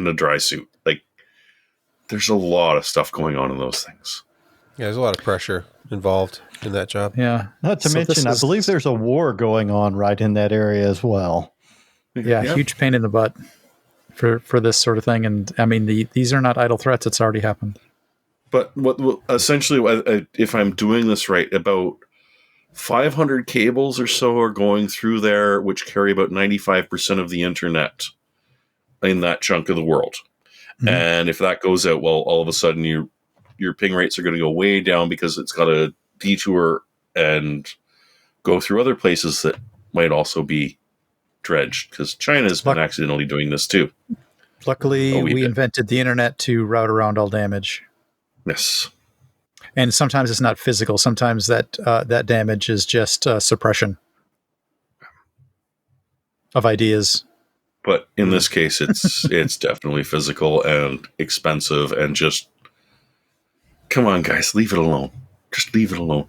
a dry suit. Like, there's a lot of stuff going on in those things. Yeah, there's a lot of pressure involved in that job. Yeah. Not to mention, I believe there's a war going on right in that area as well. Yeah, huge pain in the butt for this sort of thing. And I mean, these are not idle threats. It's already happened. But what essentially, if I'm doing this right, about 500 cables or so are going through there, which carry about 95% of the internet in that chunk of the world. Mm-hmm. And if that goes out, well, all of a sudden your ping rates are going to go way down because it's got to detour and go through other places that might also be dredged, because China's been accidentally doing this too. Luckily, we invented the internet to route around all damage. Yes. And sometimes it's not physical. Sometimes that damage is just suppression of ideas. But in this case, it's definitely physical and expensive, and just, come on, guys, leave it alone. Just leave it alone.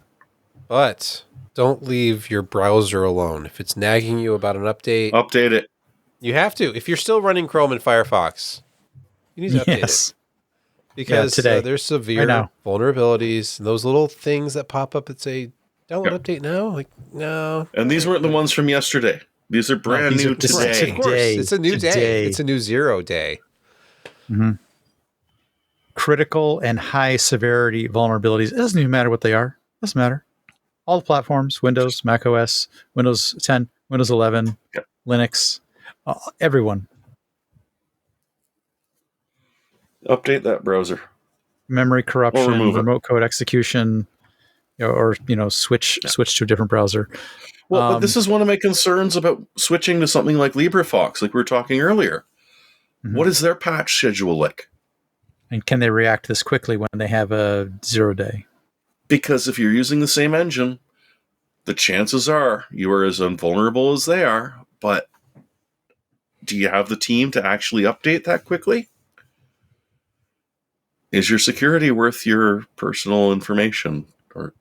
But don't leave your browser alone. If it's nagging you about an update, update it. You have to. If you're still running Chrome and Firefox, you need to update it. Because there's severe vulnerabilities. And those little things that pop up that say, download update now? Like, no. And these weren't the ones from yesterday. These are brand new today. Of course. It's a new day. It's a new 0 day. Mm-hmm. Critical and high severity vulnerabilities. It doesn't even matter what they are. It doesn't matter. All the platforms, Windows, Mac OS, Windows 10, Windows 11, Linux, everyone. Update that browser. Memory corruption, remote code execution, or switch to a different browser. Well, but this is one of my concerns about switching to something like LibreFox, like we were talking earlier. Mm-hmm. What is their patch schedule like? And can they react this quickly when they have a 0 day? Because if you're using the same engine, the chances are you are as invulnerable as they are, but do you have the team to actually update that quickly? Is your security worth your personal information? Or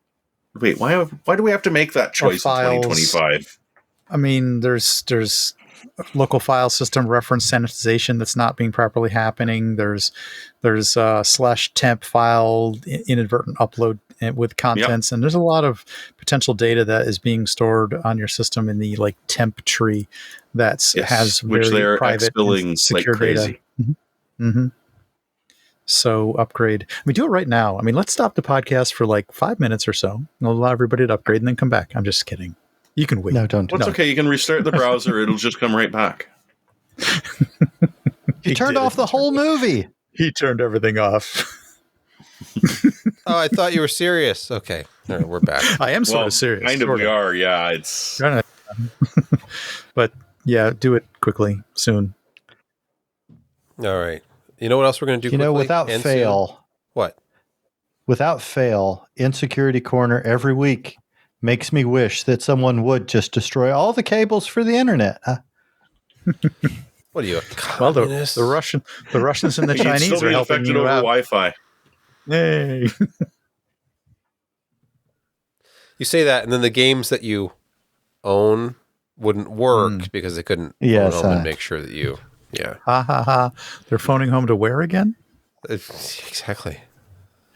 wait, why do we have to make that choice in 2025? I mean, there's local file system reference sanitization that's not being properly happening. There's /temp file inadvertent upload with contents, and there's a lot of potential data that is being stored on your system in the temp tree that has which very they're private and secure like crazy. Data. Mm-hmm. Mm-hmm. So upgrade. I mean, do it right now. I mean, let's stop the podcast for 5 minutes or so, and allow everybody to upgrade and then come back. I'm just kidding. You can wait. No, don't. It's okay. You can restart the browser. It'll just come right back. You turned off the whole movie. He turned everything off. Oh, I thought you were serious. Okay. All right, we're back. I am sort of serious. Kind of we are. Yeah, it's... But yeah, do it quickly, soon. All right. You know what else we're going to do quickly? Without fail. Soon? What? Without fail, Insecurity Corner every week makes me wish that someone would just destroy all the cables for the internet. What are you, a communist? Well, the Russians and the Chinese are helping you out. Wi-Fi. Yay. You say that, and then the games that you own wouldn't work because they couldn't phone Yes, home and make sure that you. Yeah, Ha ha ha. They're phoning home to where again? exactly.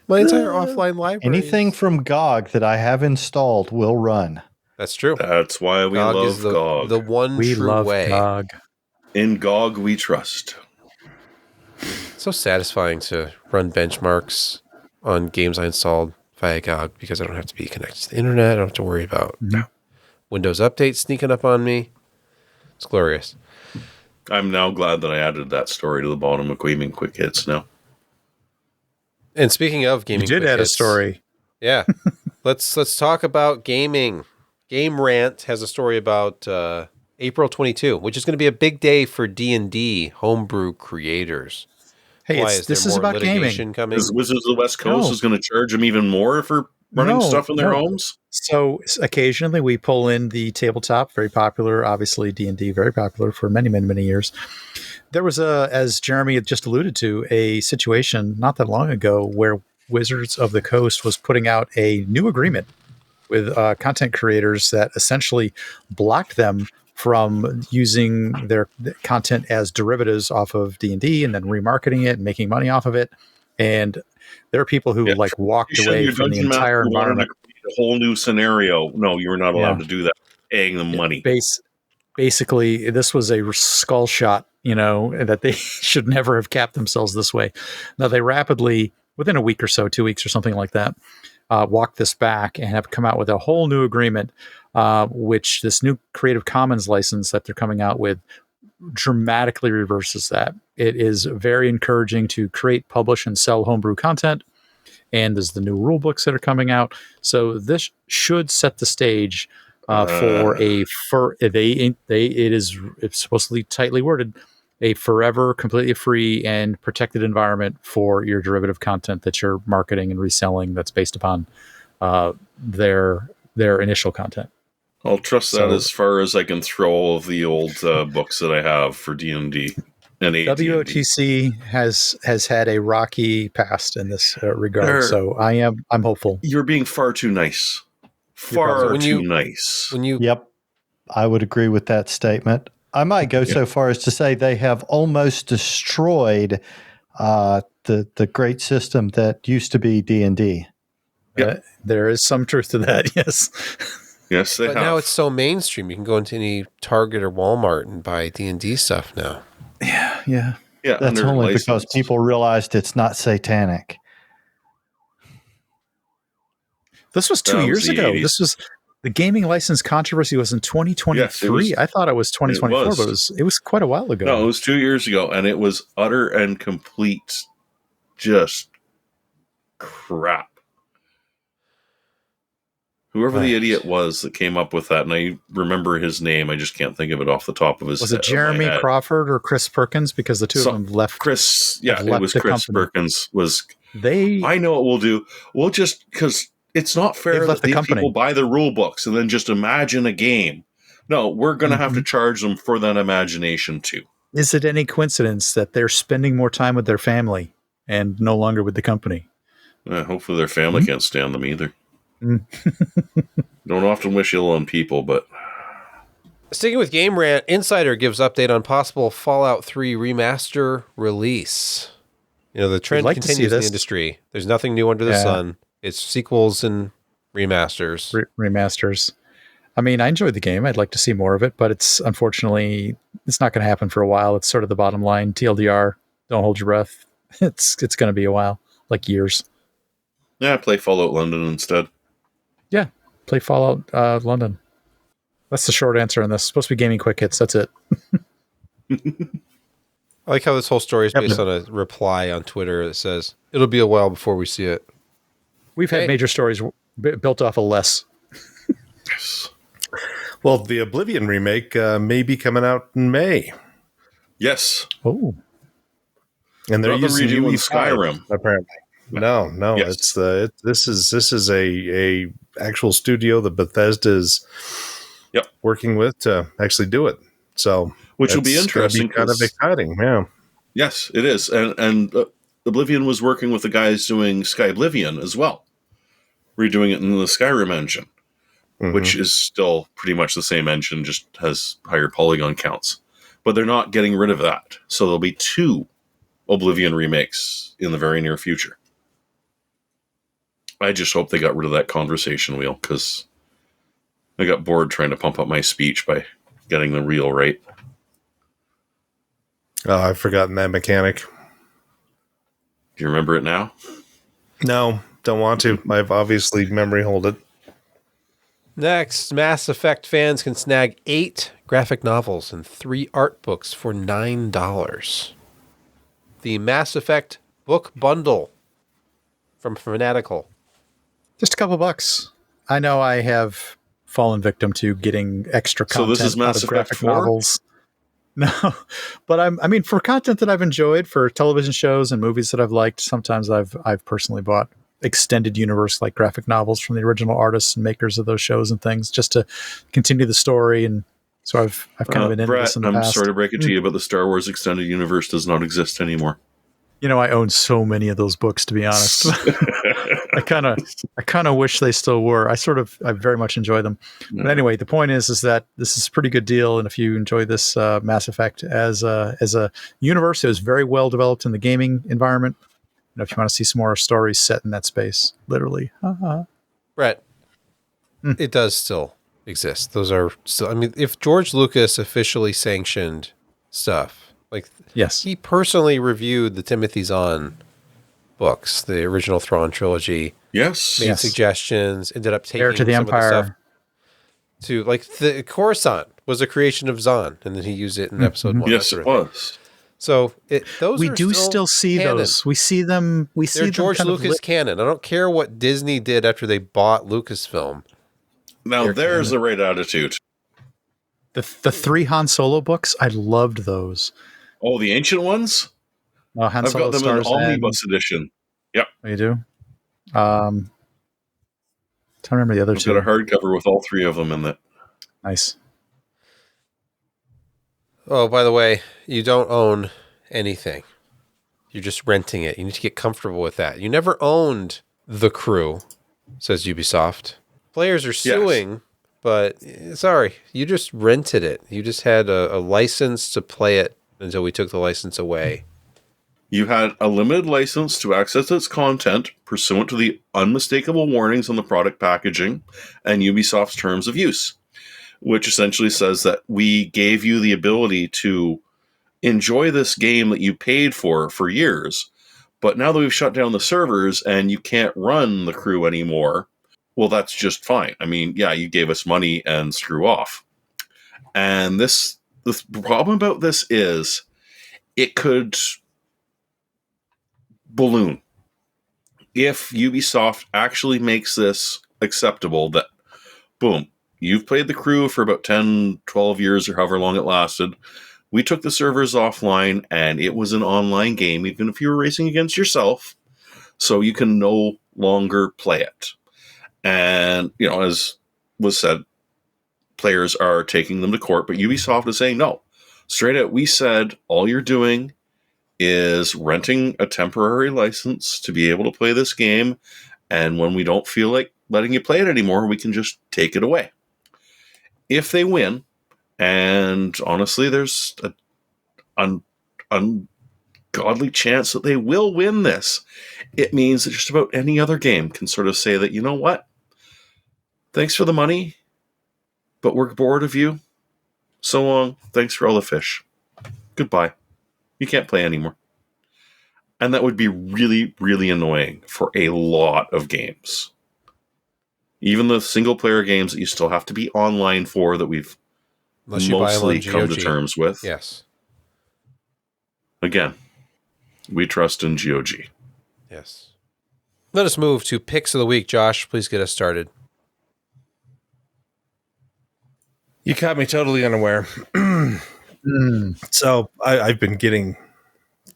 My entire offline library. anything from GOG that I have installed will run. That's true. That's why we GOG love is the GOG. one We true love way. GOG. In GOG, we trust. It's so satisfying to run benchmarks on games I installed via GOG because I don't have to be connected to the internet. I don't have to worry about Windows updates sneaking up on me. It's glorious. I'm now glad that I added that story to the bottom of Gaming Quick Hits now. And speaking of gaming, You did quick add a hits, story. Yeah, let's talk about gaming. Game Rant has a story about April 22, which is going to be a big day for D&D homebrew creators. Hey, Why this there is more about litigation gaming. coming? Is Wizards of the West Coast No. is going to charge them even more for running stuff in their homes? So occasionally we pull in the tabletop, very popular, obviously D&D, very popular for many, many, many years. There was as Jeremy had just alluded to, a situation not that long ago where Wizards of the Coast was putting out a new agreement with content creators that essentially blocked them from using their content as derivatives off of D&D and then remarketing it and making money off of it. And there are people who walked away your from the dungeon master entire wanted environment. to create a whole new scenario. No, you're not allowed to do that. Paying them money. Basically, this was a skull shot, that they should never have capped themselves this way. Now, they rapidly, within a week or so, 2 weeks or something like that, walked this back and have come out with a whole new agreement, which this new Creative Commons license that they're coming out with dramatically reverses that. It is very encouraging to create, publish, and sell homebrew content. And there's the new rule books that are coming out. So this should set the stage it's supposedly tightly worded, a forever completely free and protected environment for your derivative content that you're marketing and reselling that's based upon their initial content. I'll trust that as far as I can throw all of the old books that I have for D&D and AT&T. WOTC has had a rocky past in this regard, so I'm hopeful. You're being far too nice. Far too nice. Yep, I would agree with that statement. I might go so far as to say they have almost destroyed the great system that used to be D&D. There is some truth to that, yes. Yes, they have. But now it's so mainstream. You can go into any Target or Walmart and buy D&D stuff now. Yeah. That's only because people realized it's not satanic. This was 2 years ago. 80s. This was the gaming license controversy was in 2023. Yes, it was. I thought it was 2024, but it was quite a while ago. No, it was 2 years ago, and it was utter and complete just crap. Whoever the idiot was that came up with that, and I remember his name, I just can't think of it off the top of his head. Was it Jeremy Crawford or Chris Perkins? Because the two of them left. Chris, it was Chris company. Perkins. I know what we'll do. We'll just, because it's not fair that these people buy the rule books and then just imagine a game. No, we're going to have to charge them for that imagination too. Is it any coincidence that they're spending more time with their family and no longer with the company? Hopefully their family can't stand them either. Don't often wish ill on people, but... Sticking with Game Rant, Insider gives update on possible Fallout 3 remaster release. The trend continues in the industry. There's nothing new under the sun. It's sequels and remasters. Remasters. I mean, I enjoyed the game. I'd like to see more of it, but unfortunately, it's not going to happen for a while. It's sort of the bottom line. TLDR, don't hold your breath. It's going to be a while, like years. Yeah, play Fallout London instead. Yeah, play Fallout London. That's the short answer on this. It's supposed to be gaming quick hits. That's it. I like how this whole story is based on a reply on Twitter that says, it'll be a while before we see it. We've had major stories built off of less. Well, the Oblivion remake may be coming out in May. Yes. Oh. And they're using redoing Skyrim. Apparently. No. Yes. This is a actual studio that Bethesda is working with to actually do it. So, which will be interesting. Be kind of exciting, yeah. Yes, it is, and Oblivion was working with the guys doing Sky Oblivion as well, redoing it in the Skyrim engine, which is still pretty much the same engine, just has higher polygon counts. But they're not getting rid of that. So there'll be 2 Oblivion remakes in the very near future. I just hope they got rid of that conversation wheel, because I got bored trying to pump up my speech by getting the reel right. Oh, I've forgotten that mechanic. Do you remember it now? No, don't want to. I've obviously memory hold it. Next, Mass Effect fans can snag 8 graphic novels and 3 art books for $9. The Mass Effect book bundle from Fanatical. Just a couple bucks. I know I have fallen victim to getting extra content. So this is Mass out of Effect graphic 4? novels. No, but I mean, for content that I've enjoyed, for television shows and movies that I've liked, sometimes I've personally bought extended universe like graphic novels from the original artists and makers of those shows and things, just to continue the story. And so I've kind of been into Brett, this in the I'm past. sorry to break it to you, but the Star Wars Extended Universe does not exist anymore. You know, I own so many of those books, to be honest. I kind of wish they still were. I very much enjoy them. Yeah. But anyway, the point is that this is a pretty good deal. And if you enjoy this Mass Effect as a universe, it was very well developed in the gaming environment. If you want to see some more stories set in that space, literally. Brett, it does still exist. Those are still, I mean, if George Lucas officially sanctioned stuff, like, yes, he personally reviewed the Timothy Zahn books, the original Thrawn trilogy, Yes. made suggestions, ended up taking Heir to the some Empire. of the stuff to, like, the Coruscant was a creation of Zahn, and then he used it in episode 1. Yes, it was. So those we are do still see canon. those. We see them. We see They're them George kind of Lucas canon. I don't care what Disney did after they bought Lucasfilm. Now, there's the right attitude. The 3 Han Solo books. I loved those. Oh, the ancient ones? Han I've Solo got them in Stars omnibus edition. Yep. You do. Trying to remember the other I've two. got a hardcover with all 3 of them in it. Nice. Oh, by the way, you don't own anything. You're just renting it. You need to get comfortable with that. You never owned The Crew, says Ubisoft. Players are suing, but sorry, you just rented it. You just had a license to play it until we took the license away. You had a limited license to access its content pursuant to the unmistakable warnings on the product packaging and Ubisoft's terms of use, which essentially says that we gave you the ability to enjoy this game that you paid for years, but now that we've shut down the servers and you can't run The Crew anymore, well, that's just fine. I mean, yeah, you gave us money and screw off. And the problem about this is it could balloon. If Ubisoft actually makes this acceptable, that, boom, you've played The Crew for about 10, 12 years or however long it lasted. We took the servers offline and it was an online game, even if you were racing against yourself. So you can no longer play it. And, you know, as was said, players are taking them to court, but Ubisoft is saying no. Straight out, we said all you're doing is renting a temporary license to be able to play this game, and when we don't feel like letting you play it anymore, we can just take it away. If they win, and honestly, there's an ungodly chance that they will win this, it means that just about any other game can sort of say that, you know what? Thanks for the money, but we're bored of you. So long. Thanks for all the fish. Goodbye. You can't play anymore. And that would be really, really annoying for a lot of games. Even the single-player games that you still have to be online for that we've mostly come to terms with. Yes. Again, we trust in GOG. Yes. Let us move to picks of the week. Josh, please get us started. You caught me totally unaware. So I've been getting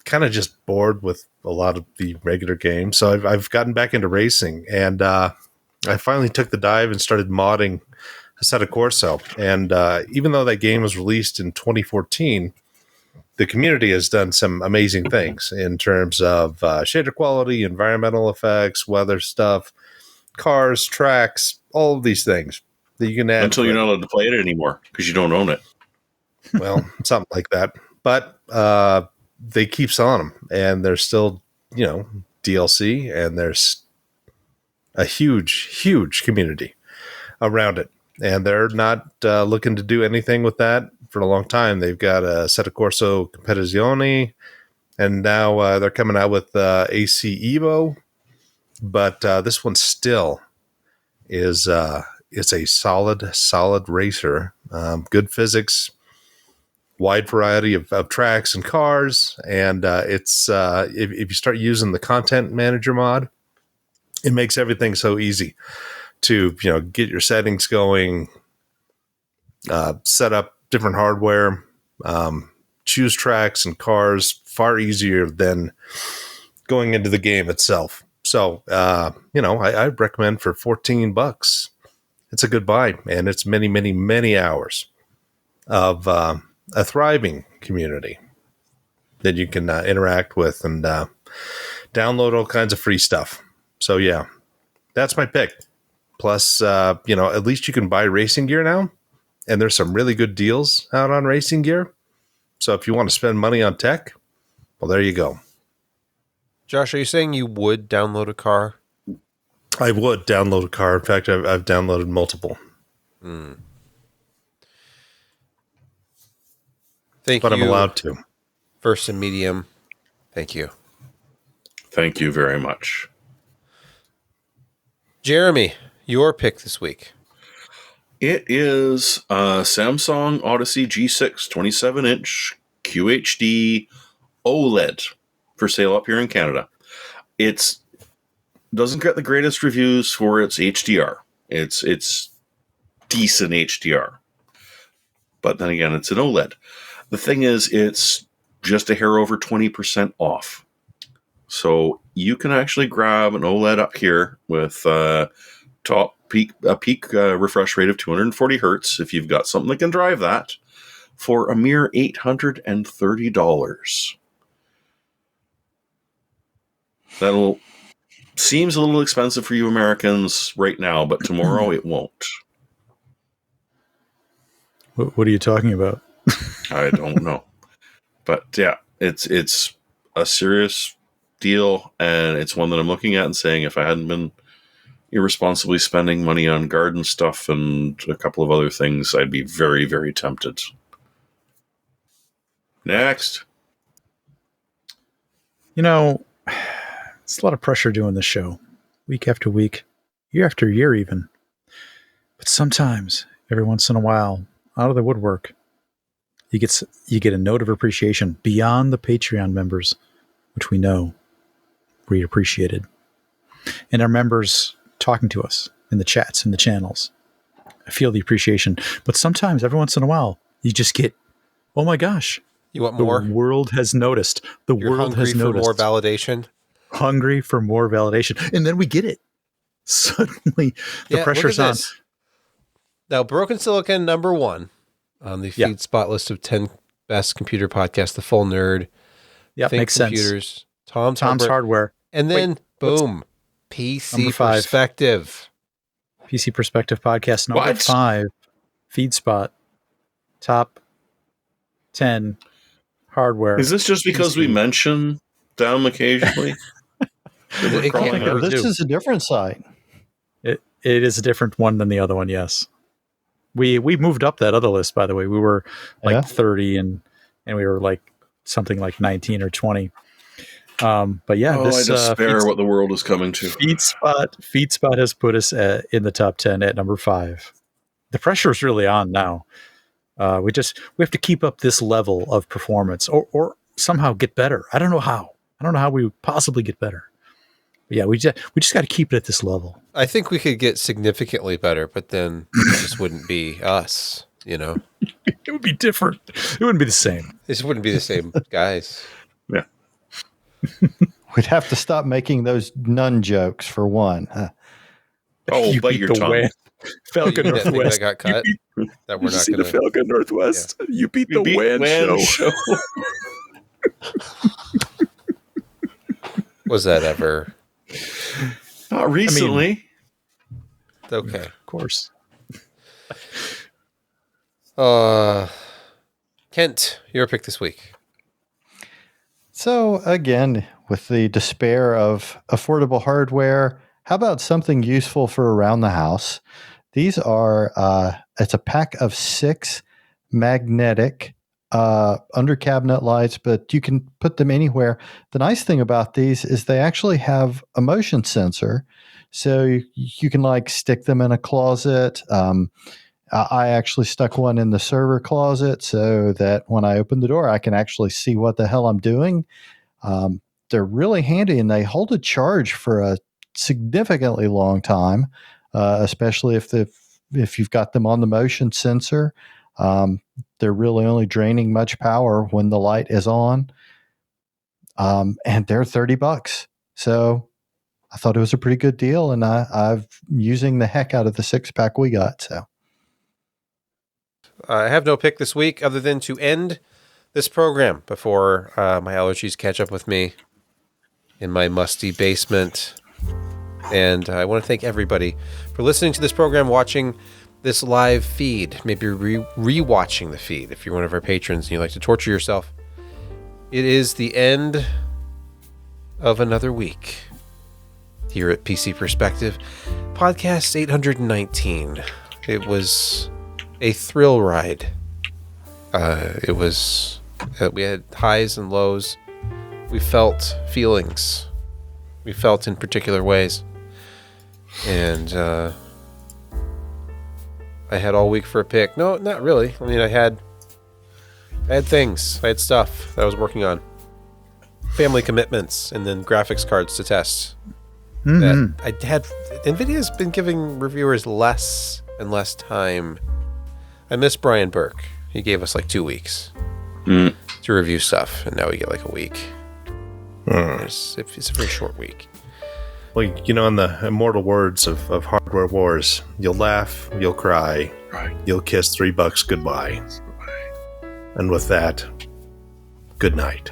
kind of just bored with a lot of the regular games. So I've gotten back into racing, and I finally took the dive and started modding Assetto Corsa. And even though that game was released in 2014, the community has done some amazing things in terms of shader quality, environmental effects, weather stuff, cars, tracks, all of these things that you can add. Until you're not allowed to play it anymore because you don't own it. Well, something like that. But they keep selling them, and there's still, DLC, and there's a huge, huge community around it. And they're not looking to do anything with that for a long time. They've got a Assetto Corsa Competizione, and now they're coming out with AC Evo. But this one still is it's a solid racer. Good physics, wide variety of tracks and cars, and it's if you start using the content manager mod, it makes everything so easy to get your settings going, set up different hardware, choose tracks and cars far easier than going into the game itself. So I recommend for $14, it's a good buy, and it's many hours of a thriving community that you can interact with and download all kinds of free stuff. So yeah, that's my pick. Plus, at least you can buy racing gear now, and there's some really good deals out on racing gear. So if you want to spend money on tech, well, there you go. Josh, are you saying you would download a car? I would download a car. In fact, I've downloaded multiple. Thank but you. I'm allowed to. First and medium. Thank you. Thank you very much. Jeremy, your pick this week. It is Samsung Odyssey G6 27-inch QHD OLED for sale up here in Canada. It doesn't get the greatest reviews for its HDR. It's decent HDR. But then again, it's an OLED. The thing is, it's just a hair over 20% off. So you can actually grab an OLED up here with peak refresh rate of 240 hertz if you've got something that can drive that for a mere $830. That'll seems a little expensive for you Americans right now, but tomorrow it won't. What are you talking about? I don't know. But yeah, it's a serious deal, and it's one that I'm looking at and saying if I hadn't been irresponsibly spending money on garden stuff and a couple of other things, I'd be very, very tempted. Next. It's a lot of pressure doing this show, week after week, year after year even. But sometimes, every once in a while, out of the woodwork, you get a note of appreciation beyond the Patreon members, which we know we appreciated. And our members talking to us in the chats and the channels. I feel the appreciation. But sometimes, every once in a while, you just get, oh my gosh. You want more? The world has noticed. The You're world has hungry for noticed. more validation? Hungry for more validation. And then we get it. Suddenly, the pressure's on. Now, Broken Silicon, number 1 on the feed spot list of 10 best computer podcasts, The Full Nerd. Yeah, makes Computers, sense. Tom's Hardware. And then, boom, PC Perspective. PC Perspective podcast, number 5. Feed spot. Top 10 hardware. Is this just because we mention them occasionally? This is a different site. It is a different one than the other one, yes. We moved up that other list, by the way. We were 30 and we were something like 19 or 20. But yeah, I despair what the world is coming to. FeedSpot has put us in the top 10 at number 5. The pressure is really on now. We have to keep up this level of performance or somehow get better. I don't know how we would possibly get better. But yeah, we just got to keep it at this level. I think we could get significantly better, but then it just wouldn't be us, It would be different. It wouldn't be the same. It just wouldn't be the same guys. Yeah. We'd have to stop making those nun jokes for one. Oh, bite your tongue. Falcon That thing Northwest. that got cut. that we're Did you not see going the to. Falcon Northwest? You beat the WAN show. Was that ever? Not recently. Okay. Of course. Kent, your pick this week. So again, with the despair of affordable hardware, how about something useful for around the house? These are it's a pack of 6 magnetic under cabinet lights, but you can put them anywhere. The nice thing about these is they actually have a motion sensor, so you can like stick them in a closet. I actually stuck one in the server closet so that when I open the door, I can actually see what the hell I'm doing. They're really handy, and they hold a charge for a significantly long time, especially if you've got them on the motion sensor. They're really only draining much power when the light is on, and they're $30. So I thought it was a pretty good deal, and I've using the heck out of the 6-pack we got. So I have no pick this week other than to end this program before my allergies catch up with me in my musty basement. And I want to thank everybody for listening to this program, watching this live feed, maybe re-watching the feed if you're one of our patrons and you like to torture yourself. It is the end of another week here at PC Perspective, podcast 819. It was a thrill ride. It was, we had highs and lows. We felt feelings. We felt in particular ways. And I had all week for a pick. No, not really. I mean, I had things. I had stuff that I was working on. Family commitments and then graphics cards to test. That I had. NVIDIA's been giving reviewers less and less time. I miss Brian Burke. He gave us like 2 weeks to review stuff, and now we get like a week. It's a very short week. Well, you know, in the immortal words of Hardware Wars, you'll laugh, you'll cry, you'll kiss $3 goodbye. And with that, good night.